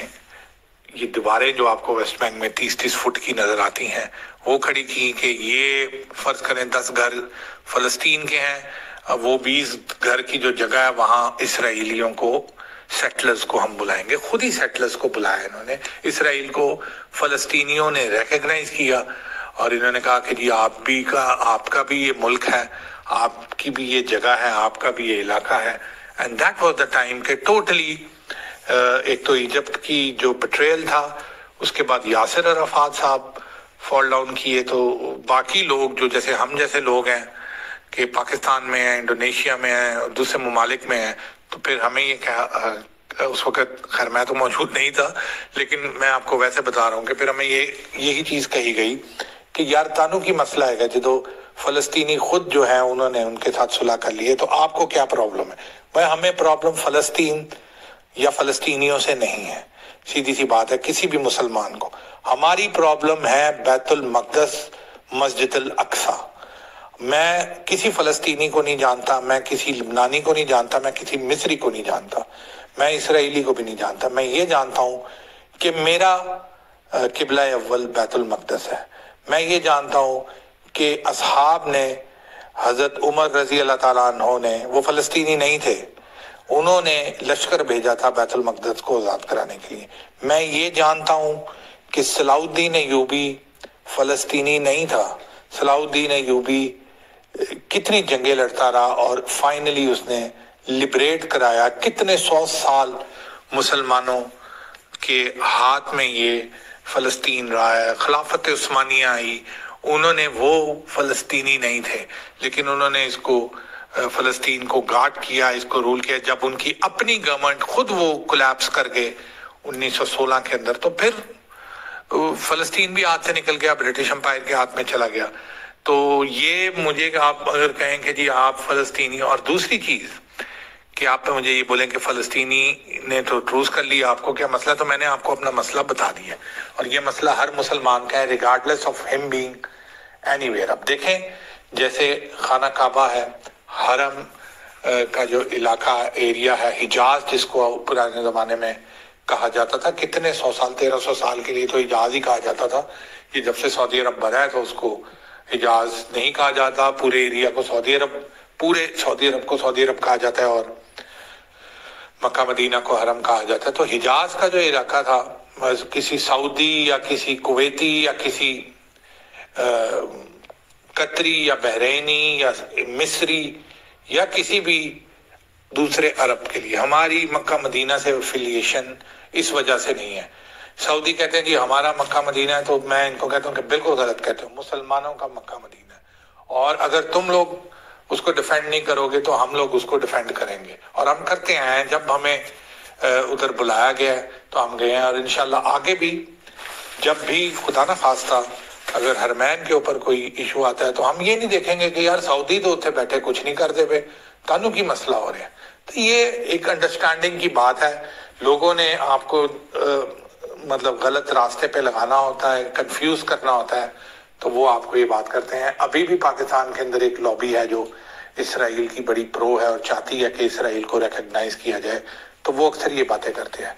یہ دیواریں جو آپ کو ویسٹ بینک میں 30 فٹ کی نظر آتی ہیں وہ کھڑی کی کہ یہ فرض کریں 10 گھر فلسطین کے ہیں، وہ 20 گھر کی جو جگہ ہے وہاں اسرائیلیوں کو، سیٹلرز کو ہم بلائیں گے. خود ہی سیٹلرز کو بلایا انہوں نے. اسرائیل کو فلسطینیوں نے ریکگنائز کیا اور انہوں نے کہا کہ جی آپ کا بھی یہ ملک ہے، آپ کی بھی یہ جگہ ہے، آپ کا بھی یہ علاقہ ہے. And that was the time کہ ٹوٹلی ایک تو ایجپٹ کی جو بٹریل تھا، اس کے بعد یاسر عرفات صاحب فال ڈاؤن کیے، تو باقی لوگ جو جیسے ہم جیسے لوگ ہیں کہ پاکستان میں ہیں، انڈونیشیا میں ہیں، دوسرے ممالک میں ہیں، تو پھر ہمیں یہ کہا اس وقت، خیر میں تو موجود نہیں تھا لیکن میں آپ کو ویسے بتا رہا ہوں کہ پھر ہمیں یہی چیز کہی گئی کہ یار تانوں کی مسئلہ ہے گا جدو فلسطینی خود جو ہیں انہوں نے ان کے ساتھ صلح کر لی ہے، تو آپ کو کیا پرابلم ہے؟ بھائی ہمیں پرابلم فلسطین یا فلسطینیوں سے نہیں ہے، سیدھی سی بات ہے کسی بھی مسلمان کو. ہماری پرابلم ہے بیت المقدس، مسجد الاقصی. میں کسی فلسطینی کو نہیں جانتا، میں کسی لبنانی کو نہیں جانتا، میں کسی مصری کو نہیں جانتا، میں اسرائیلی کو بھی نہیں جانتا. میں یہ جانتا ہوں کہ میرا قبلہ اول بیت المقدس ہے. میں یہ جانتا ہوں کہ اصحاب نے، حضرت عمر رضی اللہ تعالیٰ عنہ نے، وہ فلسطینی نہیں تھے، انہوں نے لشکر بھیجا تھا بیت المقدس کو آزاد کرانے کے لیے. میں یہ جانتا ہوں کہ صلاح الدین ایوبی فلسطینی نہیں تھا. صلاح الدین ایوبی کتنی جنگیں لڑتا رہا اور فائنلی اس نے لبریٹ کرایا. کتنے 100 سال مسلمانوں کے ہاتھ میں یہ فلسطین رہا ہے. خلافت عثمانیہ آئی، انہوں نے وہ فلسطینی نہیں تھے، لیکن انہوں نے اس کو فلسطین کو گارڈ کیا، اس کو رول کیا. جب ان کی اپنی گورنمنٹ خود وہ کولیپس کر گئے 1916 کے اندر، تو پھر فلسطین بھی ہاتھ سے نکل گیا، برٹش امپائر کے ہاتھ میں چلا گیا. تو یہ مجھے آپ اگر کہیں کہ جی آپ فلسطینی، اور دوسری چیز کہ آپ مجھے یہ بولیں کہ فلسطینی نے تو ٹروز کر لیا، آپ کو کیا مسئلہ؟ تو میں نے آپ کو اپنا مسئلہ بتا دیا، اور یہ مسئلہ ہر مسلمان کا ہے ریگارڈلیس آف ہم بینگ اینی ویئر. اب دیکھیں جیسے خانہ کعبہ ہے، حرم کا جو علاقہ ایریا ہے، حجاز جس کو پرانے زمانے میں کہا جاتا تھا، کتنے 100 سال 1300 سال کے لیے تو حجاز ہی کہا جاتا تھا. یہ جب سے سعودی عرب بنا ہے تو اس کو حجاز نہیں کہا جاتا، پورے ایریا کو پورے سعودی عرب کو سعودی عرب کہا جاتا ہے، اور مکہ مدینہ کو حرم کہا جاتا ہے. تو حجاز کا جو علاقہ تھا، کسی سعودی یا کسی کویتی یا کسی قطری یا بحرینی یا مصری یا کسی بھی دوسرے عرب کے لیے ہماری مکہ مدینہ سے افیلیشن اس وجہ سے نہیں ہے. سعودی کہتے ہیں جی ہمارا مکہ مدینہ ہے، تو میں ان کو کہتا ہوں کہ بالکل غلط کہتے ہوں، مسلمانوں کا مکہ مدینہ ہے، اور اگر تم لوگ اس کو ڈیفینڈ نہیں کرو گے تو ہم لوگ اس کو ڈیفینڈ کریں گے، اور ہم کرتے ہیں. جب ہمیں ادھر بلایا گیا ہے تو ہم گئے ہیں، اور انشاءاللہ آگے بھی جب بھی خدا نہ خواستہ اگر حرمین کے اوپر کوئی ایشو آتا ہے تو ہم یہ نہیں دیکھیں گے کہ یار سعودی تو اتنے بیٹھے کچھ نہیں کرتے پہ تانوں کی مسئلہ ہو رہا ہے. تو یہ ایک انڈرسٹینڈنگ کی بات ہے. لوگوں نے آپ کو مطلب غلط راستے پہ لگانا ہوتا ہے، کنفیوز کرنا ہوتا ہے، تو وہ آپ کو یہ بات کرتے ہیں. ابھی بھی پاکستان کے اندر ایک لابی ہے جو اسرائیل کی بڑی پرو ہے اور چاہتی ہے کہ اسرائیل کو ریکگنائز کیا جائے، تو وہ اکثر یہ باتیں کرتے ہیں.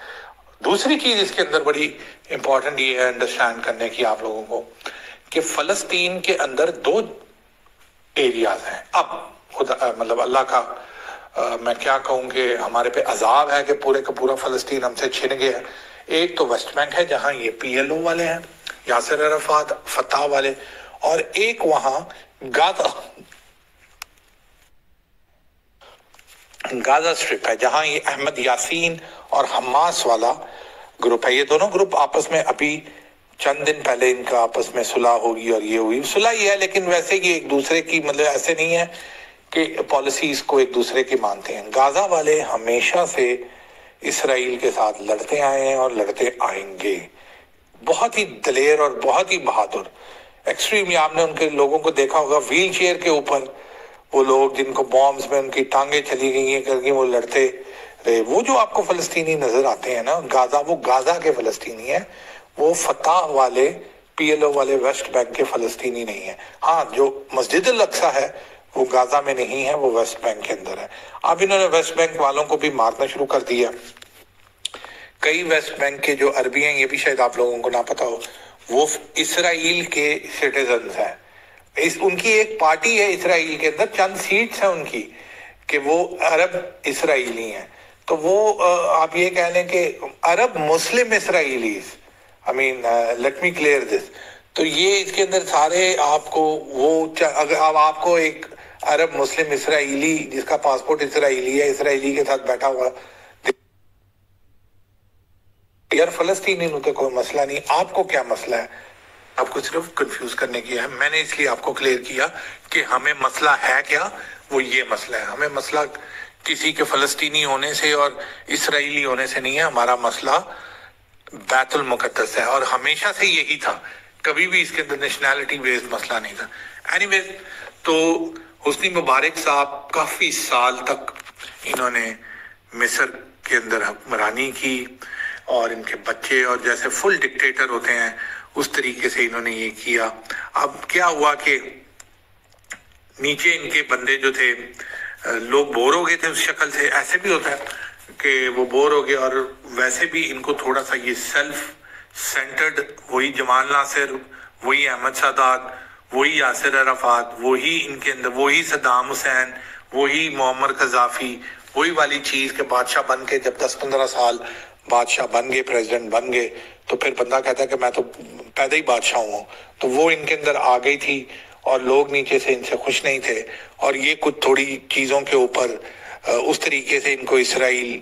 دوسری چیز اس کے اندر بڑی امپورٹنٹ یہ ہے انڈرسٹینڈ کرنے کی آپ لوگوں کو کہ فلسطین کے اندر 2 ایریاز ہیں. اب خدا مطلب اللہ کا میں کیا کہوں کہ ہمارے پہ عذاب ہے کہ پورے کا پورا فلسطین ہم سے چھن گیا. ایک تو ویسٹ بینک ہے جہاں یہ پی ایل او والے ہیں، یاسر عرفات، فتح والے، اور ایک وہاں گازا سٹرپ ہے جہاں یہ احمد یاسین اور حماس والا گروپ ہے. یہ دونوں گروپ آپس میں ابھی چند دن پہلے ان کا آپس میں صلح ہوگی، اور یہ ہوئی صلح یہ ہے، لیکن ویسے یہ ایک دوسرے کی مطلب ایسے نہیں ہے کہ پالیسیز کو ایک دوسرے کی مانتے ہیں. گازا والے ہمیشہ سے اسرائیل کے ساتھ لڑتے آئے ہیں اور لڑتے آئیں گے. بہت ہی دلیر اور بہت ہی بہادر ایکسٹریم. آپ نے ان کے لوگوں کو دیکھا ہوگا ویل چیئر کے اوپر، وہ لوگ جن کو بامز میں ان کی ٹانگیں چلی گئی ہیں کر کے وہ لڑتے رہے. وہ جو آپ کو فلسطینی نظر آتے ہیں نا گازا، وہ گازا کے فلسطینی ہیں، وہ فتح والے پی ایل او والے ویسٹ بینک کے فلسطینی نہیں ہیں. ہاں جو مسجد الاقصیٰ ہے وہ گازا میں نہیں ہے، وہ ویسٹ بینک کے اندر ہے. اب انہوں نے ویسٹ بینک والوں کو بھی مارنا شروع کر دیا. کئی ویسٹ بینک کے جو عربی ہیں، یہ بھی شاید آپ لوگوں کو نہ پتا ہو، وہ اسرائیل کے سٹیزنز ہیں. ان کی ایک پارٹی ہے اسرائیل کے اندر، چند سیٹس ہیں ان کی کہ وہ عرب اسرائیلی ہیں. تو وہ آپ یہ کہہ لیں کہ عرب مسلم اسرائیلیز، لیٹ می کلیئر دس. تو یہ اس کے اندر سارے آپ کو وہ اگر آپ کو ایک عرب مسلم اسرائیلی جس کا پاسپورٹ اسرائیلی ہے، اسرائیلی کے ساتھ بیٹھا ہوا، یار فلسطینی تو کوئی مسئلہ نہیں، آپ کو کیا مسئلہ ہے؟ آپ کو صرف کنفیوز کرنے کی ہے. میں نے اس لیے آپ کو کلیئر کیا کہ ہمیں مسئلہ ہے کیا، وہ یہ مسئلہ ہے. ہمیں مسئلہ کسی کے فلسطینی ہونے سے اور اسرائیلی ہونے سے نہیں ہے. ہمارا مسئلہ بیت المقدس ہے، اور ہمیشہ سے یہی تھا. کبھی بھی اس کے اندر نیشنلٹی بیسڈ مسئلہ نہیں تھا. اینی ویز، تو حسنی مبارک صاحب کافی سال تک انہوں نے مصر کے اندر حکمرانی کی، اور ان کے بچے اور جیسے فل ڈکٹیٹر ہوتے ہیں اس طریقے سے انہوں نے یہ کیا. اب کیا ہوا کہ نیچے ان کے بندے جو تھے، لوگ بور ہو گئے تھے اس شکل سے. ایسے بھی ہوتا ہے کہ وہ بور ہو گئے، اور ویسے بھی ان کو تھوڑا سا یہ سیلف سینٹرڈ، وہی جمال ناصر، وہی احمد سادات، وہی یاسر عرفات، وہی ان کے اندر وہی صدام حسین، وہی معمر قذافی، وہی والی چیز کہ بادشاہ بن کے جب 10-15 سال بادشاہ بن گئے، پریزیڈنٹ بن گئے، تو پھر بندہ کہتا ہے کہ میں تو پیدا ہی بادشاہ ہوں. تو وہ ان کے اندر آ گئی تھی، اور لوگ نیچے سے ان سے خوش نہیں تھے، اور یہ کچھ تھوڑی چیزوں کے اوپر اس طریقے سے ان کو اسرائیل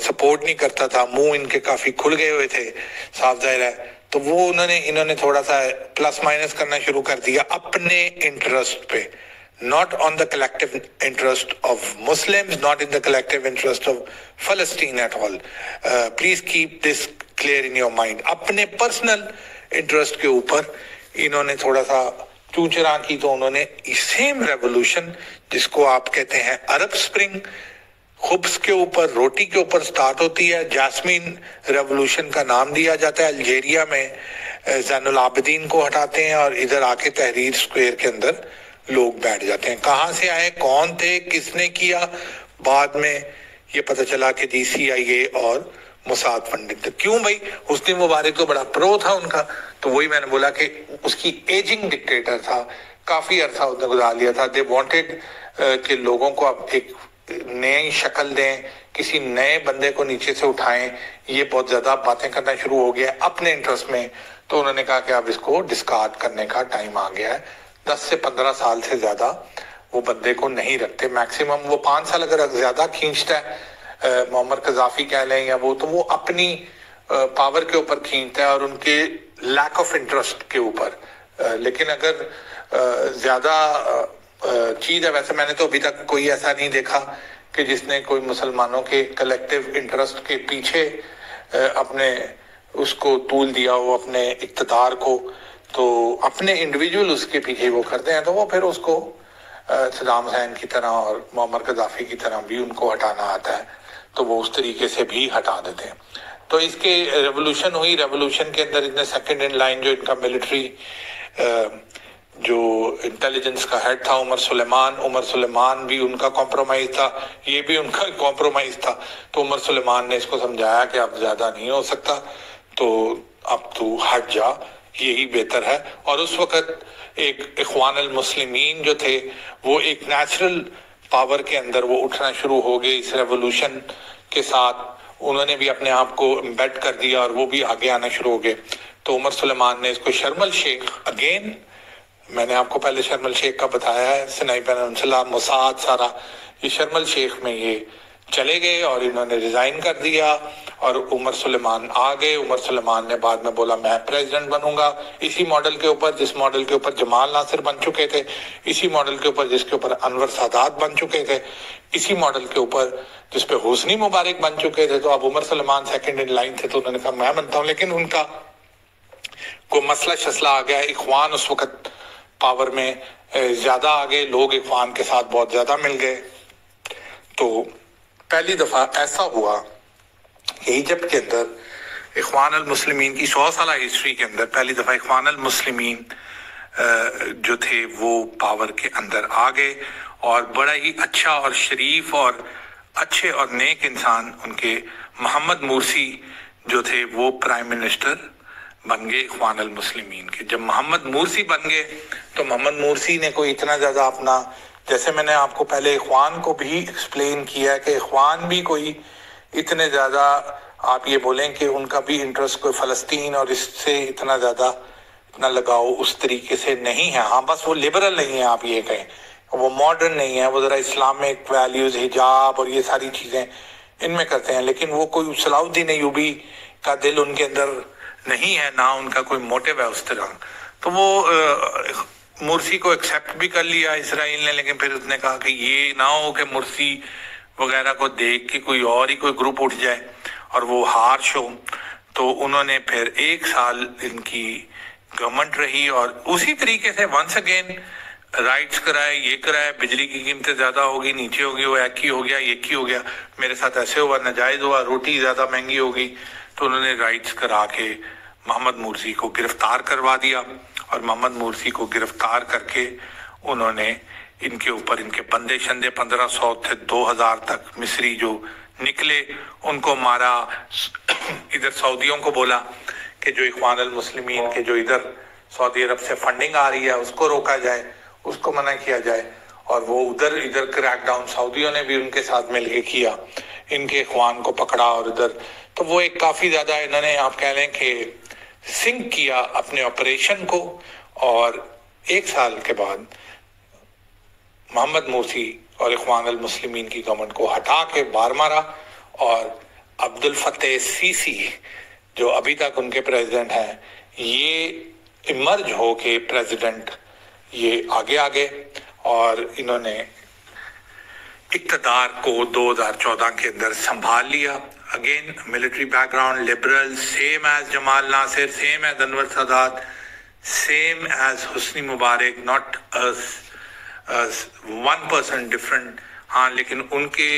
سپورٹ نہیں کرتا تھا. منہ ان کے کافی کھل گئے ہوئے تھے، صاف ظاہر ہے. تو وہ انہوں نے تھوڑا سا پلس مائنس کرنا شروع کر دیا اپنے انٹرسٹ پہ، not on the collective interest of Muslims, not in the collective interest of Palestine at all. Please keep this clear in your mind. اپنے پرسنل انٹرسٹ کے اوپر انہوں نے تھوڑا سا چونچرا کی، تو انہوں نے سیم ریولوشن جس کو آپ کہتے ہیں عرب سپرنگ، خبز کے اوپر، روٹی کے اوپر سٹارٹ ہوتی ہے، جاسمین ریولوشن کا نام دیا جاتا ہے۔ الجیریا میں زین العابدین کو ہٹاتے ہیں اور ادھر آ کے تحریر اسکوائر کے اندر لوگ بیٹھ جاتے ہیں۔ کہاں سے آئے، کون تھے، کس نے کیا، بعد میں یہ پتہ چلا کہ جی CIA اور موساد فنڈنگ تھا۔ کیوں بھائی؟ حسنی مبارک تو بڑا پرو تھا ان کا، تو وہی میں نے بولا کہ اس کی ایجنگ ڈکٹیٹر تھا، کافی عرصہ اس نے گزار لیا تھا۔ دے وانٹڈ کہ لوگوں کو اب ایک نئی شکل دیں، کسی نئے بندے کو نیچے سے اٹھائیں۔ یہ بہت زیادہ باتیں کرنا شروع ہو گیا اپنے انٹرسٹ میں، تو انہوں نے کہا کہ اب اس کو ڈسکارڈ کرنے کا ٹائم آ گیا ہے۔ 10 سے 15 سال سے زیادہ وہ بندے کو نہیں رکھتے، میکسیمم وہ 5 سال اگر زیادہ کھینچتا ہے، معمر قذافی کہہ لیں یا وہ، تو وہ اپنی پاور کے اوپر کھینچتا ہے اور ان کے لیک آف انٹرسٹ کے اوپر۔ لیکن اگر زیادہ چیز ہے، ویسے میں نے تو ابھی تک کوئی ایسا نہیں دیکھا کہ جس نے کوئی مسلمانوں کے کلیکٹیو انٹرسٹ کے پیچھے اپنے اس کو طول دیا ہو، اپنے اقتدار کو، تو اپنے انڈیویجول اس کے پیچھے وہ کرتے ہیں، تو وہ پھر اس کو صدام حسین کی طرح اور معمر قذافی کی طرح بھی ان کو ہٹانا آتا ہے، تو وہ اس طریقے سے بھی ہٹا دیتے ہیں۔ تو اس کے ریولوشن ہوئی، ریولوشن کے اندر اتنے سیکنڈ ان لائن جو ان کا ملٹری جو انٹیلیجنس کا ہیڈ تھا عمر سلیمان بھی ان کا کمپرومائز تھا، یہ بھی ان کا کمپرومائز تھا۔ تو عمر سلیمان نے اس کو سمجھایا کہ اب زیادہ نہیں ہو سکتا، تو اب تو ہٹ جا، یہی بہتر ہے۔ اور اس وقت ایک اخوان المسلمین جو تھے وہ ایک نیچرل پاور کے اندر وہ اٹھنا شروع ہو گئے اس ریولوشن کے ساتھ، انہوں نے بھی اپنے آپ کو امبیڈ کر دیا اور وہ بھی آگے آنا شروع ہو گئے۔ تو عمر سلیمان نے اس کو شرم الشیخ، اگین میں نے آپ کو پہلے شرم الشیخ کا بتایا ہے، سنائی پیننسلا، موساد، سارا یہ شرم الشیخ میں یہ چلے گئے اور انہوں نے ریزائن کر دیا اور عمر سلیمان آ گئے۔ عمر سلیمان نے بعد میں بولا میں پریزیڈنٹ بنوں گا، اسی ماڈل کے اوپر جس ماڈل کے اوپر جمال ناصر بن چکے تھے، اسی ماڈل کے اوپر جس کے اوپر انور سادات بن چکے تھے، اسی ماڈل کے اوپر جس پہ حسنی مبارک بن چکے تھے۔ تو اب عمر سلیمان سیکنڈ ان لائن تھے، تو انہوں نے کہا میں بنتا ہوں، لیکن ان کا کوئی مسئلہ شسلہ آ گیا۔ اخوان اس وقت پاور میں زیادہ آگے، لوگ اخوان کے ساتھ بہت زیادہ مل گئے۔ تو پہلی دفعہ ایسا ہوا کہ ایجپٹ کے اندر اخوان المسلمین کی 100 سالہ ہسٹری کے اندر پہلی دفعہ اخوان المسلمین جو تھے وہ پاور کے اندر آ گئے، اور بڑا ہی اچھا اور شریف اور اچھے اور نیک انسان ان کے محمد مرسی جو تھے وہ پرائم منسٹر بن گئے اخوان المسلمین کے۔ جب محمد مرسی بن گئے تو محمد مرسی نے کوئی اتنا زیادہ اپنا، جیسے میں نے آپ کو پہلے اخوان کو بھی ایکسپلین کیا ہے کہ اخوان بھی کوئی اتنے زیادہ، آپ یہ بولیں کہ ان کا بھی انٹرسٹ کوئی فلسطین اور اس سے اتنا زیادہ اتنا لگاؤ اس طریقے سے نہیں ہے۔ ہاں بس وہ لبرل نہیں ہے، آپ یہ کہیں وہ ماڈرن نہیں ہے، وہ ذرا اسلامک ویلیوز، حجاب اور یہ ساری چیزیں ان میں کرتے ہیں، لیکن وہ کوئی صلاح الدین ایوبی کا دل ان کے اندر نہیں ہے، نہ ان کا کوئی موٹیو ہے اس طرح۔ تو وہ مرسی کو ایکسیپٹ بھی کر لیا اسرائیل نے، لیکن پھر اس نے کہا کہ یہ نہ ہو کہ مرسی وغیرہ کو دیکھ کے کوئی اور ہی کوئی گروپ اٹھ جائے اور وہ ہارش ہو۔ تو انہوں نے پھر 1 سال ان کی گورنمنٹ رہی، اور اسی طریقے سے ونس اگین رائٹس کرائے، یہ کرائے، بجلی کی قیمتیں زیادہ ہوگی، نیچے ہوگی، وہ ایک ہی ہو گیا، ایک ہی ہو گیا، میرے ساتھ ایسے ہوا، ناجائز ہوا، روٹی زیادہ مہنگی ہوگی۔ تو انہوں نے رائٹس کرا کے محمد مرسی کو گرفتار کروا دیا، اور محمد مرسی کو گرفتار کر کے انہوں نے ان کے اوپر ان کے بندے شندے 1500 تھے 2000 تک مصری جو نکلے ان کو مارا۔ ادھر سعودیوں کو بولا کہ جو اخوان المسلمین کے جو ادھر سعودی عرب سے فنڈنگ آ رہی ہے اس کو روکا جائے، اس کو منع کیا جائے، اور وہ ادھر کریک ڈاؤن سعودیوں نے بھی ان کے ساتھ مل کے کیا، ان کے اخوان کو پکڑا، اور ادھر تو وہ ایک کافی زیادہ انہوں نے آپ کہہ لیں کہ سنک کیا اپنے آپریشن کو۔ اور 1 سال کے بعد محمد مرسی اور اخوان المسلمین کی گورنمنٹ کو ہٹا کے باہر مارا، اور عبد الفتاح السیسی جو ابھی تک ان کے پریزیڈنٹ ہیں، یہ ایمرج ہو کے پریزیڈنٹ یہ آگے اور انہوں نے اقتدار کو 2014 کے اندر سنبھال لیا. Again military background, liberal, same as Jamal Nasser, same as Anwar Sadat, same as Hosni Mubarak, not 1% different. ہاں لیکن ان کے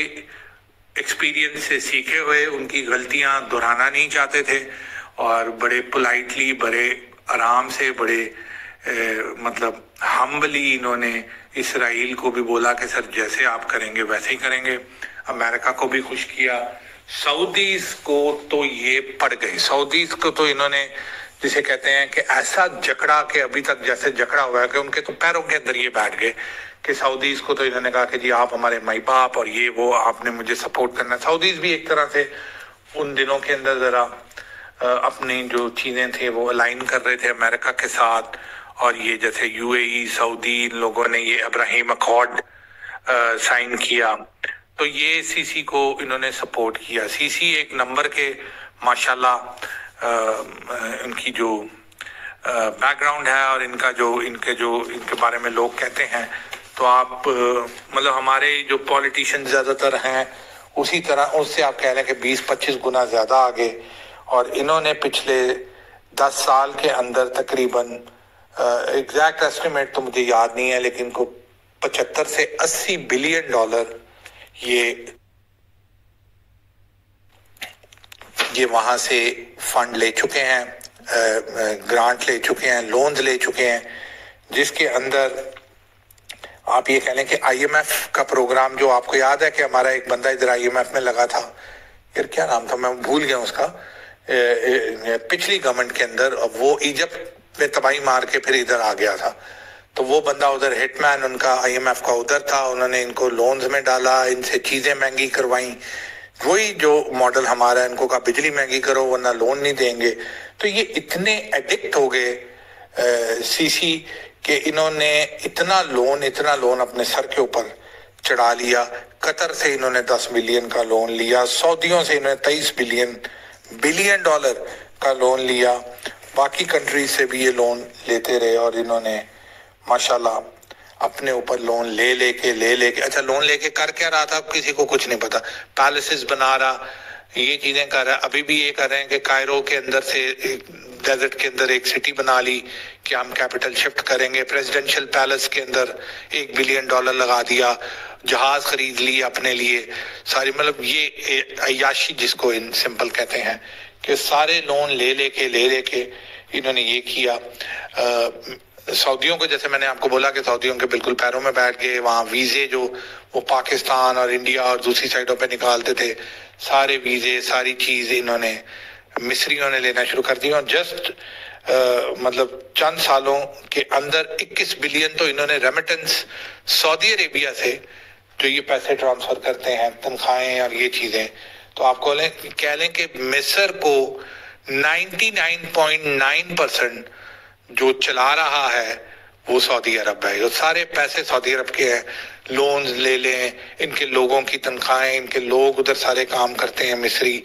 ایکسپیرینس سے سیکھے ہوئے ان کی غلطیاں دہرانا نہیں چاہتے تھے اور بڑے پولائٹلی، بڑے آرام سے، بڑے مطلب ہمبلی انہوں نے اسرائیل کو بھی بولا کہ سر جیسے آپ کریں گے ویسے ہی کریں گے. امریکہ کو بھی خوش کیا. سعودیز کو تو یہ پڑ گئے، سعودیز کو تو انہوں نے جسے کہتے ہیں کہ ایسا جکڑا کہ ابھی تک جیسے جکڑا ہوا ہے کہ ان کے تو پیروں کے اندر یہ بیٹھ گئے کہ سعودیز کو تو انہوں نے کہا کہ جی آپ ہمارے مائی باپ اور یہ وہ، آپ نے مجھے سپورٹ کرنا ہے. سعودیز بھی ایک طرح سے ان دنوں کے اندر ذرا اپنی جو چیزیں تھیں وہ الائن کر رہے تھے امریکہ کے ساتھ. اور یہ جیسے یو اے ای، سعودی، ان لوگوں نے یہ ابراہیم اکارڈ سائن کیا تو یہ سی سی کو انہوں نے سپورٹ کیا. سی سی ایک نمبر کے ماشاءاللہ ان کی جو بیک گراؤنڈ ہے اور ان کے بارے میں لوگ کہتے ہیں تو آپ مطلب ہمارے جو پولیٹیشین زیادہ تر ہیں اسی طرح اس سے آپ کہہ لیں کہ 20-25 گنا زیادہ آگے. اور انہوں نے پچھلے 10 سال کے اندر تقریباً ایگزیکٹ ایسٹیمیٹ تو مجھے یاد نہیں ہے لیکن کو 75 سے 80 بلین ڈالر یہ وہاں سے فنڈ لے چکے ہیں، گرانٹ لے چکے ہیں، لونز لے چکے ہیں، جس کے اندر آپ یہ کہہ لیں کہ آئی ایم ایف کا پروگرام جو آپ کو یاد ہے کہ ہمارا ایک بندہ ادھر آئی ایم ایف میں لگا تھا، پھر کیا نام تھا میں بھول گیا اس کا، پچھلی گورنمنٹ کے اندر، وہ ایجپٹ میں تباہی مار کے پھر ادھر آ گیا تھا. تو وہ بندہ ادھر ہٹ مین ان کا آئی ایم ایف کا ادھر تھا، انہوں نے ان کو لونز میں ڈالا، ان سے چیزیں مہنگی کروائیں. وہی جو ماڈل ہمارا ان کو کہا بجلی مہنگی کرو ورنہ لون نہیں دیں گے. تو یہ اتنے ایڈکٹ ہو گئے سی سی کہ انہوں نے اتنا لون اپنے سر کے اوپر چڑھا لیا. قطر سے انہوں نے 10 بلین کا لون لیا، سعودیوں سے انہوں نے 23 بلین ڈالر کا لون لیا، باقی کنٹریز سے بھی یہ لون لیتے رہے اور انہوں نے ماشاءاللہ اپنے اوپر لون لے کے اچھا لون لے کے کر کیا رہا تھا کسی کو کچھ نہیں پتا. پیلسز بنا رہا، یہ چیزیں کر رہا ہے. ابھی بھی یہ کر رہے ہیں کہ کائرو کے اندر سے ڈیزرٹ کے اندر ایک سٹی بنا لی کہ ہم کیپٹل شفٹ کریں گے. پریزیڈنشل پیلس کے اندر $1 بلین لگا دیا، جہاز خرید لی اپنے لیے ساری. مطلب یہ عیاشی جس کو ان سمپل کہتے ہیں کہ سارے لون لے کے انہوں نے یہ کیا. سعودیوں کو جیسے میں نے آپ کو بولا کہ سعودیوں کے بالکل پیروں میں بیٹھ گئے. وہاں ویزے جو وہ پاکستان اور انڈیا اور دوسری سائڈوں پہ نکالتے تھے، سارے ویزے ساری چیز انہوں نے مصریوں نے لینا شروع کر دی. اور جسٹ مطلب چند سالوں کے اندر 21 بلین تو انہوں نے ریمیٹنس سعودی عربیہ سے جو یہ پیسے ٹرانسفر کرتے ہیں، تنخواہیں اور یہ چیزیں. تو آپ کو کہہ لیں کہ مصر کو 99.9% جو چلا رہا ہے وہ سعودی عرب ہے. یہ سارے پیسے سعودی عرب کے ہیں. لونز لے لیں، ان کے لوگوں کی تنخواہیں، ان کے لوگ ادھر سارے کام کرتے ہیں، مصری،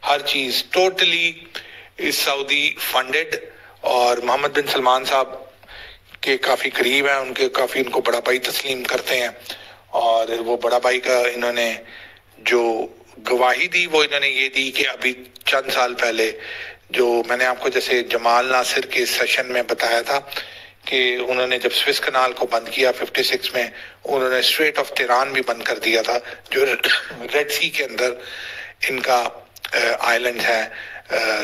ہر چیز ٹوٹلی سعودی فنڈڈ. اور محمد بن سلمان صاحب کے کافی قریب ہیں، ان کو بڑا بھائی تسلیم کرتے ہیں. اور وہ بڑا بھائی کا انہوں نے جو گواہی دی وہ انہوں نے یہ دی کہ ابھی چند سال پہلے جو میں نے آپ کو جیسے جمال ناصر کے سیشن میں بتایا تھا کہ انہوں نے جب سوئس کنال کو بند کیا 56 میں، انہوں نے اسٹریٹ آف تیران بھی بند کر دیا تھا جو ریڈ سی کے اندر ان کا آئلینڈ ہے.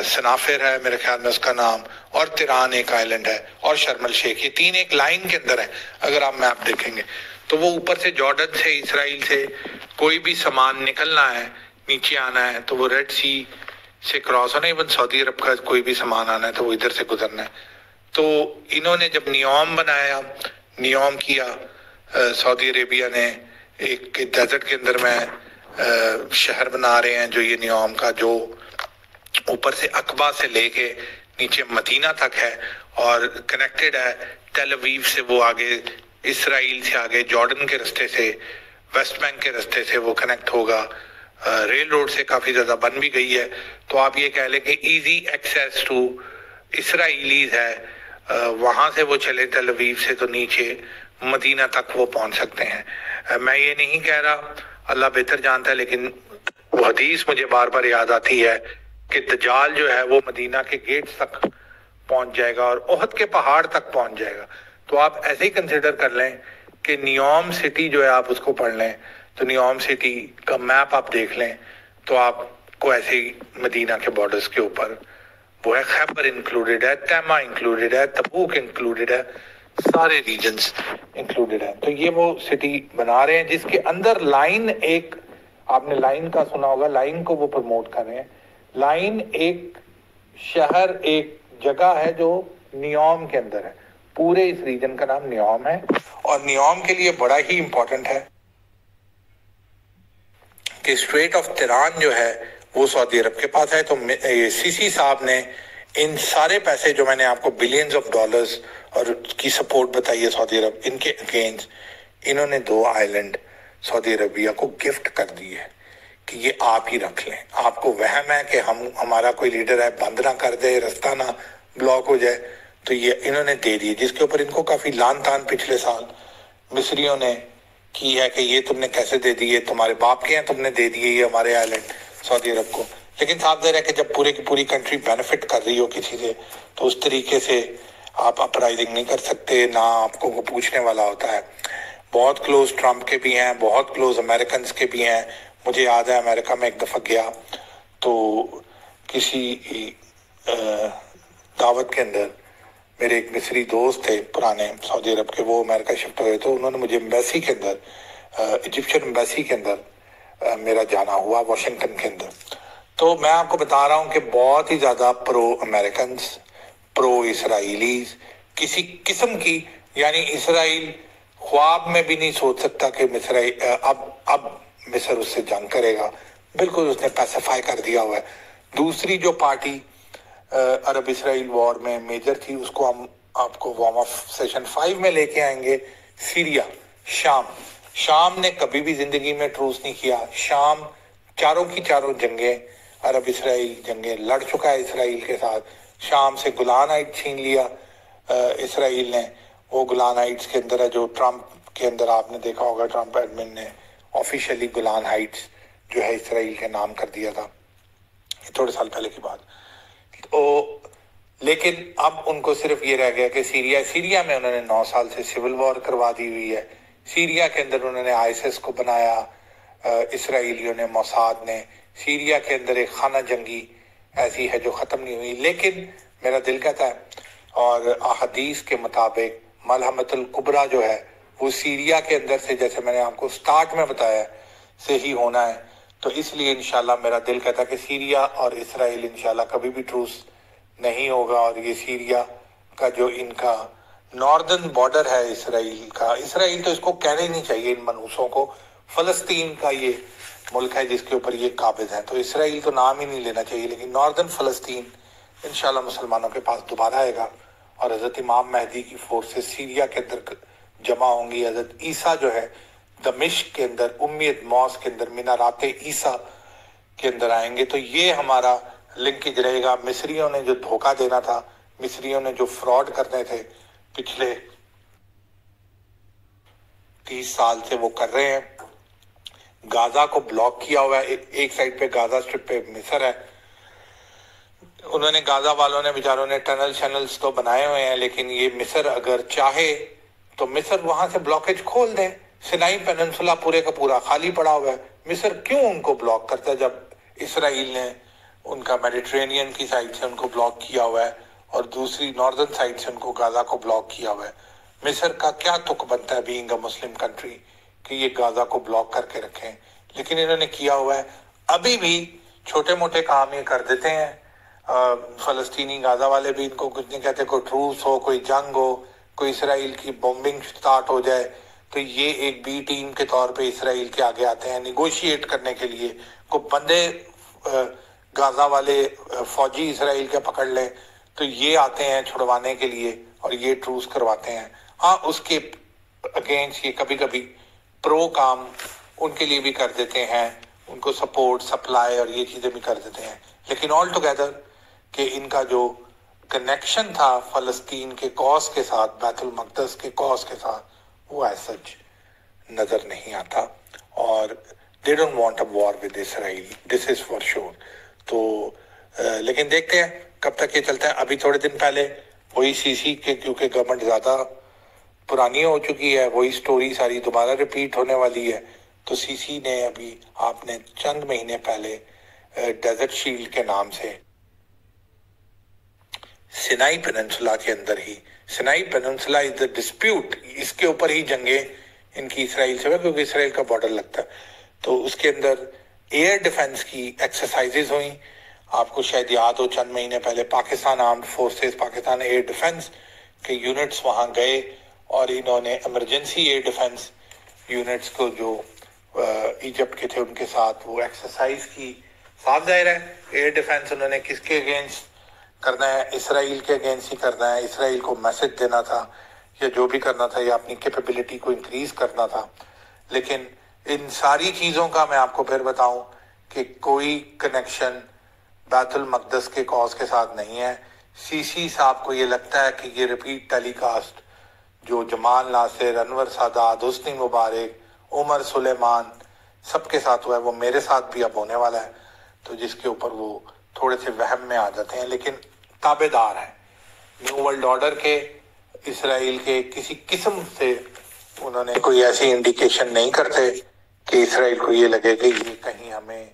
سنافر ہے میرے خیال میں اس کا نام، اور تیران ایک آئلینڈ ہے، اور شرم الشیخ. یہ 3 ایک لائن کے اندر ہیں. اگر آپ میپ دیکھیں گے تو وہ اوپر سے جارڈن سے اسرائیل سے کوئی بھی سامان نکلنا ہے، نیچے آنا ہے تو وہ ریڈ سی سے کراس ہونا ہے. ایون سعودی عرب کا کوئی بھی سامان آنا ہے تو وہ ادھر سے گزرنا ہے. تو انہوں نے جب نیوم بنایا، نیوم کیا، سعودی عربیہ نے ایک ڈیزرٹ کے اندر میں شہر بنا رہے ہیں جو یہ نیوم کا، جو اوپر سے عقبہ سے لے کے نیچے مدینہ تک ہے اور کنیکٹڈ ہے ٹیل اویو سے، وہ آگے اسرائیل سے آگے جارڈن کے رستے سے، ویسٹ بینک کے رستے سے وہ کنیکٹ ہوگا. ریل روڈ سے کافی زیادہ بن بھی گئی ہے. تو آپ یہ کہہ لیں کہ ایزی ایکسیس ٹو اسرائیلیز ہے وہاں سے وہ چلے تل اویو سے تو نیچے مدینہ تک وہ پہنچ سکتے ہیں۔ میں یہ نہیں کہہ رہا، اللہ بہتر جانتا ہے، لیکن وہ حدیث مجھے بار بار یاد آتی ہے کہ دجال جو ہے وہ مدینہ کے گیٹس تک پہنچ جائے گا اور احد کے پہاڑ تک پہنچ جائے گا۔ تو آپ ایسے ہی کنسیڈر کر لیں کہ نیوم سٹی جو ہے آپ اس کو پڑھ لیں تو نیوم سٹی کا میپ آپ دیکھ لیں تو آپ کو ایسے ہی مدینہ کے بارڈرز کے اوپر وہ ہے، خیبر انکلوڈیڈ ہے، تیمہ انکلوڈیڈ ہے، تبوک انکلوڈیڈ ہے، سارے ریجنز انکلوڈیڈ ہیں۔ تو یہ وہ سٹی بنا رہے ہیں جس کے اندر لائن ایک، آپ نے لائن کا سنا ہوگا، لائن کو وہ پروموٹ کر رہے ہیں۔ لائن ایک شہر، ایک جگہ ہے جو نیوم کے اندر ہے، پورے اس ریجن کا نام نیوم ہے، اور نیوم کے لیے بڑا ہی امپورٹنٹ ہے کہ اسٹریٹ آف تیران جو ہے وہ سعودی عرب کے پاس ہے۔ تو سی سی صاحب نے ان سارے پیسے جو میں نے آپ کو بلینز آف ڈالرز اور کی سپورٹ بتائی ہے سعودی عرب، ان کے اگینسٹ انہوں نے 2 آئیلینڈ سعودی عربیہ کو گفٹ کر دی ہے کہ یہ آپ ہی رکھ لیں۔ آپ کو وہم ہے کہ ہمارا کوئی لیڈر ہے بند نہ کر دے، رستہ نہ بلاک ہو جائے، تو یہ انہوں نے دے دی، جس کے اوپر ان کو کافی لان تان پچھلے سال مصریوں نے کی ہے کہ یہ تم نے کیسے دے دیے، تمہارے باپ کے ہیں، تم نے دے دیے یہ ہمارے آئیلینڈ سعودی عرب کو۔ لیکن صاف ظاہر ہے کہ جب پورے کی پوری کنٹری بینیفٹ کر رہی ہو کسی سے تو اس طریقے سے آپ اپرائزنگ نہیں کر سکتے، نہ آپ کو وہ پوچھنے والا ہوتا ہے۔ بہت کلوز ٹرمپ کے بھی ہیں، بہت کلوز امریکنز کے بھی ہیں۔ مجھے یاد ہے امریکہ میں ایک دفعہ گیا تو کسی دعوت کے اندر میرے ایک مصری دوست تھے پرانے سعودی عرب کے، وہ امریکہ شفٹ ہوئے، تو انہوں نے مجھے ایمبیسی کے اندر، ایجپشن ایمبیسی کے اندر میرا جانا ہوا، واشنگٹن کے اندر۔ تو میں آپ کو بتا رہا ہوں کہ بہت ہی زیادہ پرو امریکنز، پرو اسرائیلیز، کسی قسم کی، یعنی اسرائیل خواب میں بھی نہیں سوچ سکتا کہ اب مصر اس سے جنگ کرے گا، بالکل اس نے پیسیفائی کر دیا ہوا ہے۔ دوسری جو پارٹی عرب اسرائیل وار میں میجر تھی، اس کو ہم آپ کو وارم اپ سیشن 5 میں لے کے آئیں گے، سیریا، شام نے کبھی بھی زندگی میں ٹروس نہیں کیا۔ شام چاروں کی چاروں جنگیں، عرب اسرائیل جنگیں لڑ چکا ہے اسرائیل کے ساتھ۔ شام سے گولان ہائٹ چھین لیا اسرائیل نے، وہ گولان ہائٹس کے اندر ہے جو ٹرمپ کے اندر آپ نے دیکھا ہوگا، ٹرمپ ایڈمن نے آفیشیلی گولان ہائٹس جو ہے اسرائیل کے نام کر دیا تھا، تھوڑے سال پہلے کی بات۔ لیکن اب ان کو صرف یہ رہ گیا کہ سیریا میں انہوں نے 9 سال سے سول وار کروا دی ہوئی ہے۔ سیریا کے اندر انہوں نے آئیسس کو بنایا، اسرائیلیوں نے، موساد نے۔ سیریا کے اندر ایک خانہ جنگی ایسی ہے جو ختم نہیں ہوئی، لیکن میرا دل کہتا ہے اور احادیث کے مطابق ملحمۃ الکبریٰ جو ہے وہ سیریا کے اندر سے، جیسے میں نے آپ کو سٹارٹ میں بتایا سے ہی ہونا ہے۔ تو اس لیے انشاءاللہ میرا دل کہتا ہے کہ سیریا اور اسرائیل انشاءاللہ کبھی بھی ٹروس نہیں ہوگا، اور یہ سیریا کا جو ان کا ناردرن بارڈر ہے اسرائیل کا، اسرائیل تو اس کو کہنا ہی نہیں چاہیے ان منحوسوں کو، فلسطین کا یہ ملک ہے جس کے اوپر یہ قابض ہیں، تو اسرائیل تو نام ہی نہیں لینا چاہیے، لیکن ناردرن فلسطین انشاءاللہ مسلمانوں کے پاس دوبارہ آئے گا، اور حضرت امام مہدی کی فورسز سیریا کے اندر جمع ہوں گی۔ حضرت عیسیٰ جو ہے دمشق کے اندر، امیت موس کے اندر، مینارات عیسیٰ کے اندر آئیں گے۔ تو یہ ہمارا لنکیج رہے گا۔ مصریوں نے جو دھوکہ دینا تھا، مصریوں نے جو فراڈ کرنے تھے پچھلے 30 سال سے وہ کر رہے ہیں۔ غازہ کو بلاک کیا ہوا ہے، ایک سائڈ پہ غازہ اسٹرپ پہ مصر ہے، انہوں نے غازہ والوں نے بیچاروں نے ٹنل شنلز تو بنائے ہوئے ہیں، لیکن یہ مصر اگر چاہے تو مصر وہاں سے بلاکیج کھول دے۔ سینائی پیننسولا پورے کا پورا خالی پڑا ہوا ہے، مصر کیوں ان کو بلاک کرتا ہے جب اسرائیل نے ان کا میڈیٹرینین کی سائڈ سے ان کو بلاک کیا ہوا ہے اور دوسری ناردرن سائڈ سے ان کو غازہ کو بلاک کیا ہوا ہے۔ مصر کا کیا تک بنتا ہے بینگ اے مسلم کنٹری کہ یہ غازہ کو بلاک کر کے رکھیں، لیکن انہوں نے کیا ہوا ہے۔ ابھی بھی چھوٹے موٹے کام یہ کر دیتے ہیں، فلسطینی غازہ والے بھی ان کو کچھ نہیں کہتے، کوئی ٹروس ہو، کوئی جنگ ہو، کوئی اسرائیل کی بومبنگ سٹارٹ ہو جائے تو یہ ایک بی ٹیم کے طور پہ اسرائیل کے آگے آتے ہیں نیگوشیٹ کرنے کے لیے۔ کوئی بندے غازہ والے فوجی اسرائیل کے پکڑ لیں تو یہ آتے ہیں چھڑوانے کے لیے اور یہ ٹروس کرواتے ہیں۔ ہاں اس کے اگینسٹ یہ کبھی کبھی پرو کام ان کے لیے بھی کر دیتے ہیں، ان کو سپورٹ سپلائی اور یہ چیزیں بھی کر دیتے ہیں، لیکن آل ٹوگیدر کہ ان کا جو کنیکشن تھا فلسطین کے کاز کے ساتھ، بیت المقدس کے کاز کے ساتھ، وہ ایز سچ نظر نہیں آتا، اور they don't want a war with Israel, this is for sure. تو لیکن دیکھتے ہیں کب تک یہ چلتا ہے. ابھی تھوڑے دن پہلے وہی سی سی کے، کیونکہ گورنمنٹ زیادہ پرانی ہو چکی ہے، وہی سٹوری ساری دوبارہ ریپیٹ ہونے والی ہے. تو سی سی نے ابھی آپ نے چند مہینے پہلے ڈیزرٹ شیلڈ کے نام سے سینائی پیننسولا کے اندر ہی، Sinai peninsula is the dispute, اس کے اوپر ہی جنگیں ان کی اسرائیل سے ہوئے کیونکہ اسرائیل کا بارڈر لگتا ہے. تو اس کے اندر ایئر ڈیفنس کی ایکسرسائزز ہوئیں. آپ کو شاید یاد ہو چند مہینے پہلے Pakistan armed forces, Pakistan air defence کے یونٹس وہاں گئے اور انہوں نے ایمرجنسی ایئر ڈیفنس یونٹس کو جو ایجپٹ کے تھے ان کے ساتھ وہ ایکسرسائز کی. صاف ظاہر ہے ایئر ڈیفنس انہوں نے کس کے اگینسٹ کرنا ہے؟ اسرائیل کے اگینسٹ ہی کرنا ہے. اسرائیل کو میسج دینا تھا یا جو بھی کرنا تھا، یا اپنی کیپیبلٹی کو انکریز کرنا تھا. لیکن ان ساری چیزوں کا میں آپ کو پھر بتاؤں کہ کوئی کنیکشن بیت المقدس کے کاز کے ساتھ نہیں ہے. سی سی صاحب کو یہ لگتا ہے کہ یہ ریپیٹ ٹیلی کاسٹ جو جمال ناصر، انور سادات، حسنی مبارک، عمر سلیمان سب کے ساتھ ہوا ہے، وہ میرے ساتھ بھی اب ہونے والا ہے. تو جس کے اوپر وہ تھوڑے سے وہم میں آ جاتے ہیں، لیکن تابع دار ہیں نیو ورلڈ آرڈر کے. اسرائیل کے کسی قسم سے انہوں نے کوئی ایسی انڈیکیشن نہیں کرتے کہ اسرائیل کو یہ لگے کہ یہ کہیں ہمیں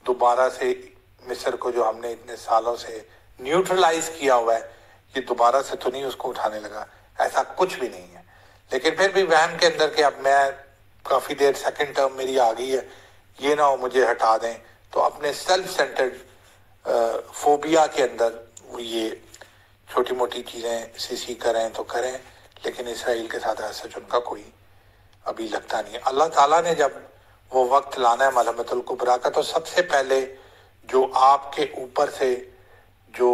دوبارہ سے مصر کو جو ہم نے اتنے سالوں سے نیوٹرلائز کیا ہوا ہے، یہ دوبارہ سے تو نہیں اس کو اٹھانے لگا. ایسا کچھ بھی نہیں ہے. لیکن پھر بھی وہم کے اندر کہ اب میں کافی دیر سیکنڈ ٹرم میری آ گئی ہے، یہ نہ ہو مجھے ہٹا دیں، تو اپنے سیلف سینٹرڈ فوبیا کے اندر وہ یہ چھوٹی موٹی چیزیں سی کریں تو کریں. لیکن اسرائیل کے ساتھ ایسا ان کا کوئی ابھی لگتا نہیں ہے. اللہ تعالیٰ نے جب وہ وقت لانا ہے ملحمت الکبریٰ کا، تو سب سے پہلے جو آپ کے اوپر سے جو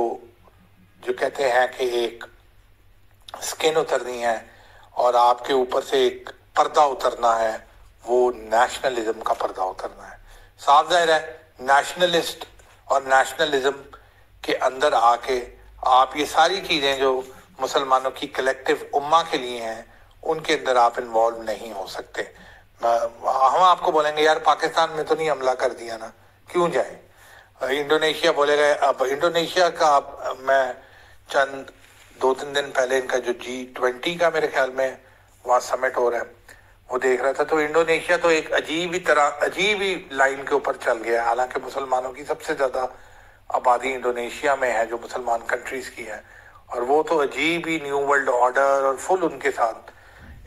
کہتے ہیں کہ ایک سکن اترنی ہے اور آپ کے اوپر سے ایک پردہ اترنا ہے، وہ نیشنلزم کا پردہ اترنا ہے. صاف ظاہر ہے نیشنلسٹ اور نیشنلزم کے اندر آ کے آپ یہ ساری چیزیں جو مسلمانوں کی کلیکٹیو امہ کے لیے ہیں ان کے اندر آپ انوالو نہیں ہو سکتے. ہم آپ کو بولیں گے یار پاکستان میں تو نہیں حملہ کر دیا نا، کیوں جائیں؟ انڈونیشیا بولے گئے. اب انڈونیشیا کا میں چند 2-3 دن پہلے ان کا جو G20 کا میرے خیال میں وہاں سمٹ ہو رہا ہے وہ دیکھ رہا تھا، تو انڈونیشیا تو ایک عجیب ہی لائن کے اوپر چل گیا. حالانکہ مسلمانوں کی سب سے زیادہ آبادی انڈونیشیا میں ہے جو مسلمان کنٹریز کی ہے، اور وہ تو عجیب ہی نیو ورلڈ آرڈر اور فل ان کے ساتھ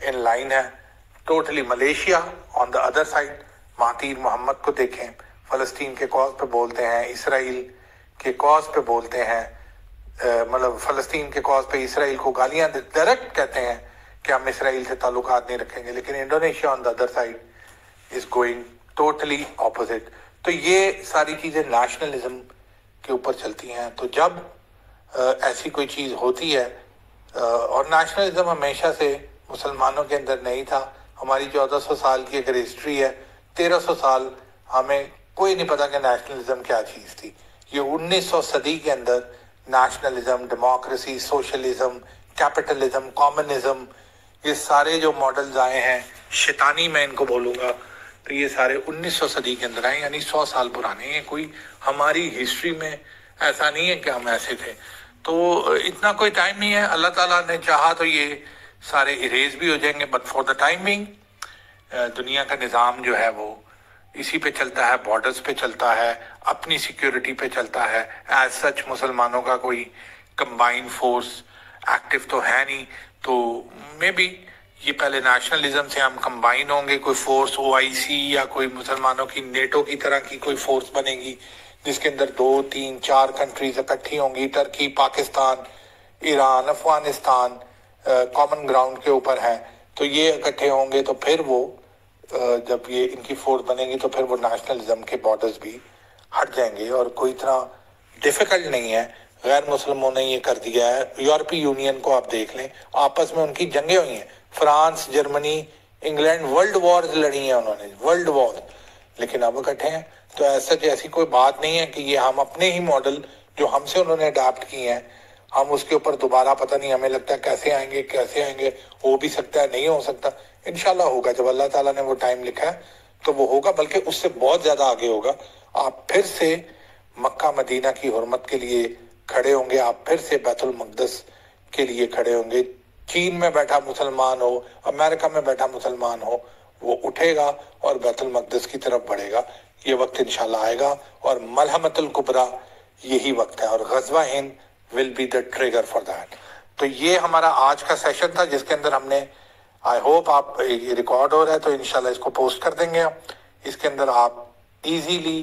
ان لائن ہے totally. Malaysia on the other side, Mahathir Mohamad کو دیکھیں، فلسطین کے کاز پہ بولتے ہیں، اسرائیل کے کاز پہ بولتے ہیں، مطلب فلسطین کے کاز پہ اسرائیل کو گالیاں ڈائریکٹ کہتے ہیں کہ ہم اسرائیل سے تعلقات نہیں رکھیں گے. لیکن Indonesia on the other side is going totally opposite. تو یہ ساری چیزیں نیشنلزم کے اوپر چلتی ہیں. تو جب ایسی کوئی چیز ہوتی ہے، اور نیشنلزم ہمیشہ سے مسلمانوں کے اندر نہیں تھا. ہماری 1400 سال کی اگر ہسٹری ہے، 1300 سال ہمیں کوئی نہیں پتا کہ نیشنلزم کیا چیز تھی. یہ 1900 صدی کے اندر نیشنلزم، ڈیموکریسی، سوشلزم، کیپٹلزم، کامنزم، یہ سارے جو ماڈلز آئے ہیں، شیطانی میں ان کو بولوں گا، تو یہ سارے 1900 صدی کے اندر آئے، یعنی 100 سال پرانے ہیں. کوئی ہماری ہسٹری میں ایسا نہیں ہے کہ ہم ایسے تھے. تو اتنا کوئی ٹائم نہیں ہے. اللہ تعالیٰ نے چاہا تو یہ سارے اریز بھی ہو جائیں گے، but for the time being دنیا کا نظام جو ہے وہ اسی پہ چلتا ہے، بارڈرز پہ چلتا ہے، اپنی سیکیورٹی پہ چلتا ہے. ایز سچ مسلمانوں کا کوئی کمبائن فورس ایکٹیو تو ہے نہیں. تو مے بی یہ پہلے نیشنلزم سے ہم کمبائن ہوں گے، کوئی فورس OIC یا کوئی مسلمانوں کی نیٹو کی طرح کی کوئی فورس بنے گی جس کے اندر 2, 3, 4 کنٹریز اکٹھی ہوں گی. Turkey, Pakistan, Iran, Afghanistan common ground کے اوپر ہیں. تو یہ اکٹھے ہوں گے تو پھر وہ جب یہ ان کی فورس بنے گی تو پھر وہ نیشنلزم کے بارڈرز بھی ہٹ جائیں گے. اور کوئی اتنا ڈیفیکلٹ نہیں ہے. غیر مسلموں نے یہ کر دیا ہے. یورپی یونین کو آپ دیکھ لیں، آپس میں ان کی جنگیں ہوئی ہیں. France, Germany, England world wars لڑی ہیں انہوں نے، ورلڈ وار، لیکن اب اکٹھے ہیں. تو ایسا ایسی کوئی بات نہیں ہے کہ یہ ہم اپنے ہی ماڈل جو ہم سے انہوں نے اڈاپٹ کیے ہیں ہم اس کے اوپر دوبارہ پتہ نہیں، ہمیں لگتا ہے کیسے آئیں گے، ہو بھی سکتا ہے نہیں ہو سکتا، انشاءاللہ ہوگا، جب اللہ تعالیٰ نے وہ ٹائم لکھا ہے تو وہ ہوگا، بلکہ اس سے بہت زیادہ آگے ہوگا. آپ پھر سے مکہ مدینہ کی حرمت کے لیے کھڑے ہوں گے، آپ پھر سے بیت المقدس کے لیے کھڑے ہوں گے. چین میں بیٹھا مسلمان ہو، امریکہ میں بیٹھا مسلمان ہو، وہ اٹھے گا اور بیت المقدس کی طرف بڑھے گا. یہ وقت انشاءاللہ آئے گا اور ملحمۃ الکبریٰ یہی وقت ہے، اور غزوہ ہند will be the trigger for that. تو یہ ہمارا آج کا سیشن تھا جس کے اندر ہم نے آئی ہوپ آپ یہ ریکارڈ ہو رہا ہے تو انشاءاللہ اس کو پوسٹ کر دیں گے. اس کے اندر آپ ایزیلی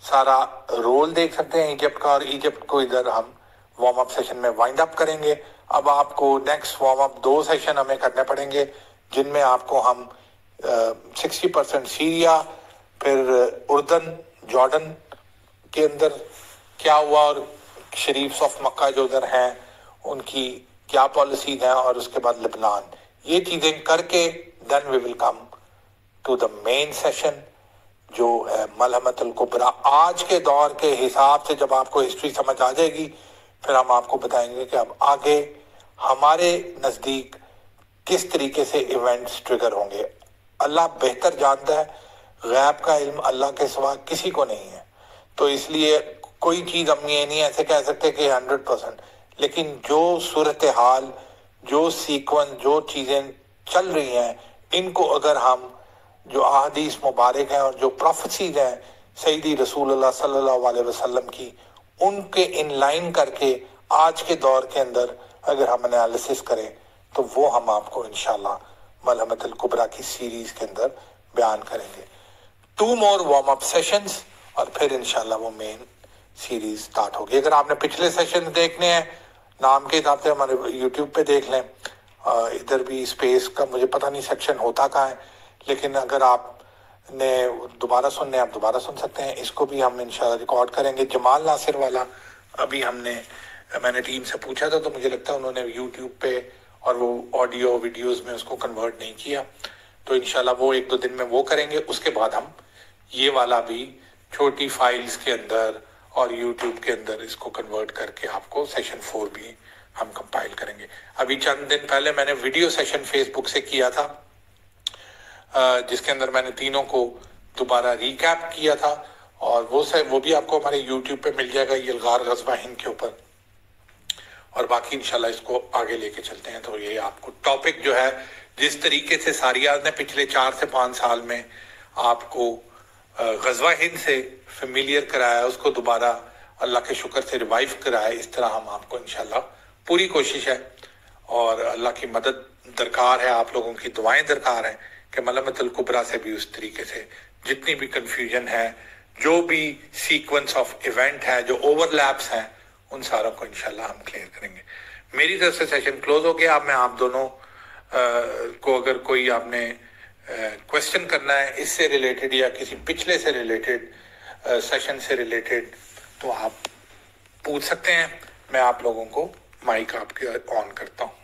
سارا رول دیکھ سکتے ہیں ایجپٹ کا، اور ایجپٹ کو ادھر ہم وارم اپ سیشن میں وائنڈ اپ کریں گے. اب آپ کو نیکسٹ وارم اپ 2 سیشن ہمیں کرنے پڑیں گے جن میں آپ کو ہم 60% سیریا، پھر اردن، جارڈن کے اندر کیا ہوا، اور شریفs آف مکہ جو ادھر ہیں ان کی کیا پالیسیز ہیں، اور اس کے بعد لبنان، یہ چیزیں کر کے دین وی ول come to the main session جو ہے ملحمۃ الکبریٰ. آج کے دور کے حساب سے جب آپ کو ہسٹری سمجھ آ جائے گی پھر ہم آپ کو بتائیں گے کہ اب آگے ہمارے نزدیک کس طریقے سے ایونٹس ٹریگر ہوں گے. اللہ بہتر جانتا ہے، غیب کا علم اللہ کے سوا کسی کو نہیں ہے، تو اس لیے کوئی چیز ہم یہ نہیں ایسے کہہ سکتے کہ 100%، لیکن جو صورتحال، جو سیکوینس، جو چیزیں چل رہی ہیں، ان کو اگر ہم جو احادیث مبارک ہیں اور جو پروفیسیز ہیں سیدی رسول اللہ صلی اللہ علیہ وسلم کی، ان کے ان لائن کر کے آج کے دور کے اندر اگر ہم انالیسس کریں تو وہ ہم آپ کو انشاءاللہ ملحمۃ الکبریٰ کی سیریز کے اندر بیان کریں گے. 2 more warm up sessions اور پھر انشاءاللہ وہ مین سیریز سٹارٹ ہوگی. اگر آپ نے پچھلے سیشن دیکھنے ہیں نام کے حساب سے ہمارے یوٹیوب پہ دیکھ لیں، ادھر بھی اسپیس کا مجھے پتہ نہیں سیکشن ہوتا کہاں ہے، لیکن اگر آپ نے دوبارہ سننے آپ دوبارہ سن سکتے ہیں. اس کو بھی ہم انشاءاللہ ریکارڈ کریں گے. جمال ناصر والا ابھی میں نے ٹیم سے پوچھا تھا تو مجھے لگتا ہے انہوں نے یوٹیوب پہ اور وہ آڈیو ویڈیوز میں اس کو کنورٹ نہیں کیا، تو انشاءاللہ وہ 1-2 دن میں وہ کریں گے. اس کے بعد ہم یہ والا بھی چھوٹی فائلز کے اندر اور یوٹیوب کے اندر اس کو کنورٹ کر کے آپ کو سیشن 4 بھی ہم کمپائل کریں گے. ابھی چند دن پہلے میں نے ویڈیو سیشن فیس بک سے کیا تھا جس کے اندر میں نے تینوں کو دوبارہ ریکیپ کیا تھا، اور وہ بھی آپ کو ہمارے یوٹیوب پہ مل جائے گا، یہ الغار غزوہ ہند کے اوپر. اور باقی انشاءاللہ اس کو آگے لے کے چلتے ہیں. تو یہ آپ کو ٹاپک جو ہے جس طریقے سے ساریاز نے پچھلے 4 سے 5 سال میں آپ کو غزوہ ہند سے فیملیئر کرایا، اس کو دوبارہ اللہ کے شکر سے ریوائیو کرایا، اس طرح ہم آپ کو انشاءاللہ پوری کوشش ہے اور اللہ کی مدد درکار ہے، آپ لوگوں کی دعائیں درکار ہیں کہ ملحمۃ الکبریٰ سے بھی اس طریقے سے جتنی بھی کنفیوژن ہے، جو بھی سیکوینس آف ایونٹ ہے، جو اوور لیپس ہیں، ان ساروں کو انشاءاللہ ہم کلیئر کریں گے. میری طرف سے سیشن کلوز ہو گیا. اب میں آپ دونوں کو اگر کوئی آپ نے کویسچن کرنا ہے اس سے ریلیٹڈ یا کسی پچھلے سے ریلیٹڈ سیشن سے ریلیٹڈ تو آپ پوچھ سکتے ہیں. میں آپ لوگوں کو مائک آپ کے آن کرتا ہوں.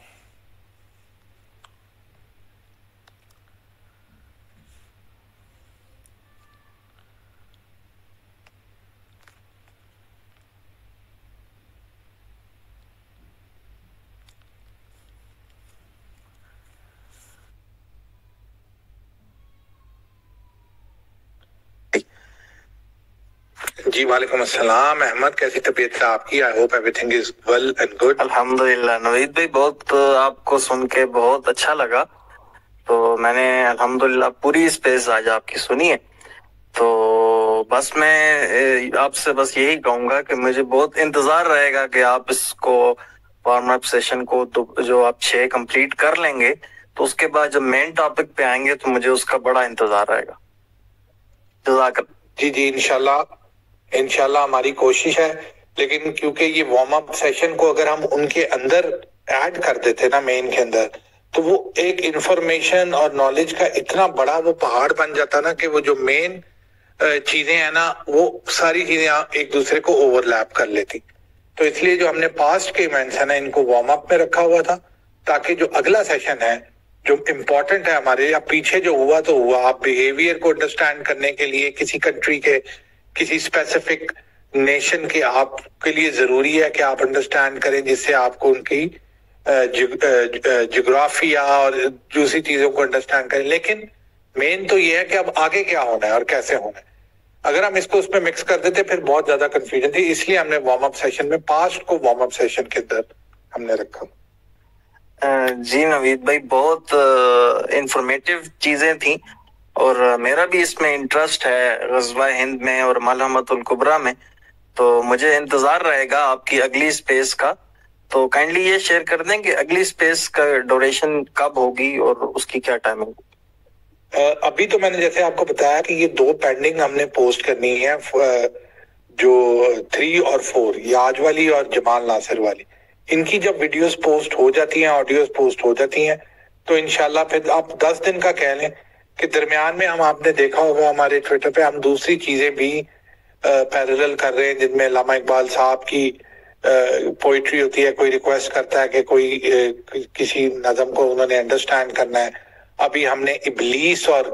جی وعلیکم السلام احمد، کیسی طبیعت ہے آپ کی؟ I hope everything is well and good. الحمدللہ نوید بھائی، بہت آپ کو سن کے بہت اچھا لگا، تو میں نے الحمدللہ پوری اسپیس آج آپ کی سنی ہے. تو بس میں آپ سے بس یہی کہوں گا کہ مجھے بہت انتظار رہے گا کہ آپ اس کو وارم اپ سیشن کو جو آپ 6 کمپلیٹ کر لیں گے تو اس کے بعد جب مین ٹاپک پہ آئیں گے تو مجھے اس کا بڑا انتظار رہے گا. جزاک اللہ. جی انشاءاللہ ہماری کوشش ہے، لیکن کیونکہ یہ وارم اپ سیشن کو اگر ہم ان کے اندر ایڈ کر دیتے نا مین کے اندر، تو وہ ایک انفارمیشن اور نالج کا اتنا بڑا وہ پہاڑ بن جاتا نا کہ وہ جو مین چیزیں ہیں نا وہ ساری چیزیں ایک دوسرے کو اوور لیپ کر لیتی. تو اس لیے جو ہم نے پاسٹ کے ایونٹس ہیں نا ان کو وارم اپ میں رکھا ہوا تھا تاکہ جو اگلا سیشن ہے جو امپورٹنٹ ہے ہمارے، یا پیچھے جو ہوا تو ہوا، آپ بیہیویئر کو انڈرسٹینڈ کرنے کے لیے کسی کنٹری کے کسی اسپیسیفک نیشن کے آپ کے لیے ضروری ہے کہ آپ انڈرسٹینڈ کریں، جس سے آپ کو ان کی جغرافیہ اور دوسری چیزوں کو انڈرسٹینڈ کریں. لیکن مین تو یہ ہے کہ اب آگے کیا ہونا ہے اور کیسے ہونا ہے. اگر ہم اس کو اس میں مکس کر دیتے پھر بہت زیادہ کنفیوژن تھی، اس لیے ہم نے وارم اپ سیشن میں پاسٹ کو وارم اپ سیشن کے اندر ہم نے رکھا. جی نوید بھائی، بہت انفارمیٹیو چیزیں تھیں، اور میرا بھی اس میں انٹرسٹ ہے غزوہ ہند میں اور ملحمۃ الکبریٰ میں، تو مجھے انتظار رہے گا آپ کی اگلی اسپیس کا. تو کائنڈلی یہ شیئر کر دیں کہ اگلی اسپیس کا ڈوریشن کب ہوگی اور اس کی کیا ٹائمنگ؟ ابھی تو میں نے جیسے آپ کو بتایا کہ یہ 2 پینڈنگ ہم نے پوسٹ کرنی ہے، جو 3 اور 4، یاج والی اور جمال ناصر والی. ان کی جب ویڈیوز پوسٹ ہو جاتی ہیں، آڈیوز پوسٹ ہو جاتی ہیں، تو انشاءاللہ پھر آپ 10 دن کا کہہ لیں کہ درمیان میں آپ نے دیکھا ہوگا ہمارے ٹویٹر پہ ہم دوسری چیزیں بھی پیرلل کر رہے ہیں، جن میں علامہ اقبال صاحب کی پوئٹری ہوتی ہے، کوئی ریکویسٹ کرتا ہے کہ کوئی کسی نظم کو انہوں نے انڈرسٹینڈ کرنا ہے. ابھی ہم نے ابلیس اور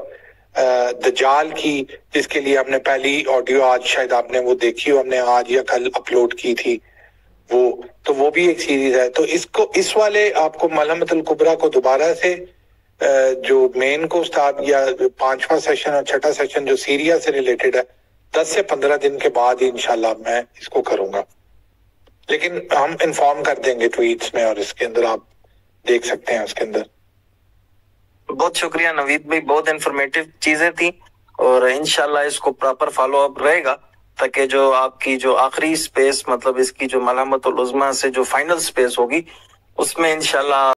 دجال کی، جس کے لیے ہم نے پہلی آڈیو آج شاید آپ نے وہ دیکھی ہو، ہم نے آج یا کل اپلوڈ کی تھی وہ بھی ایک سیریز ہے. تو اس والے آپ کو ملحمۃ الکبریٰ کو دوبارہ سے جو مین کو اسٹارٹ یا 5واں سیشن اور 6واں سیشن جو سیریا سے ریلیٹڈ ہے، 10 سے 15 دن کے بعد ہی انشاءاللہ میں اس کو کروں گا. لیکن ہم انفارم کر دیں گے ٹویٹس میں، اور اس کے اندر آپ دیکھ سکتے ہیں اس کے اندر. بہت شکریہ نوید بھائی، بہت انفارمیٹیو چیزیں تھیں، اور انشاءاللہ اس کو پراپر فالو اپ رہے گا، تاکہ جو آپ کی جو آخری سپیس، مطلب اس کی جو ملحمۃ العظمیٰ سے جو فائنل سپیس ہوگی، اس میں انشاءاللہ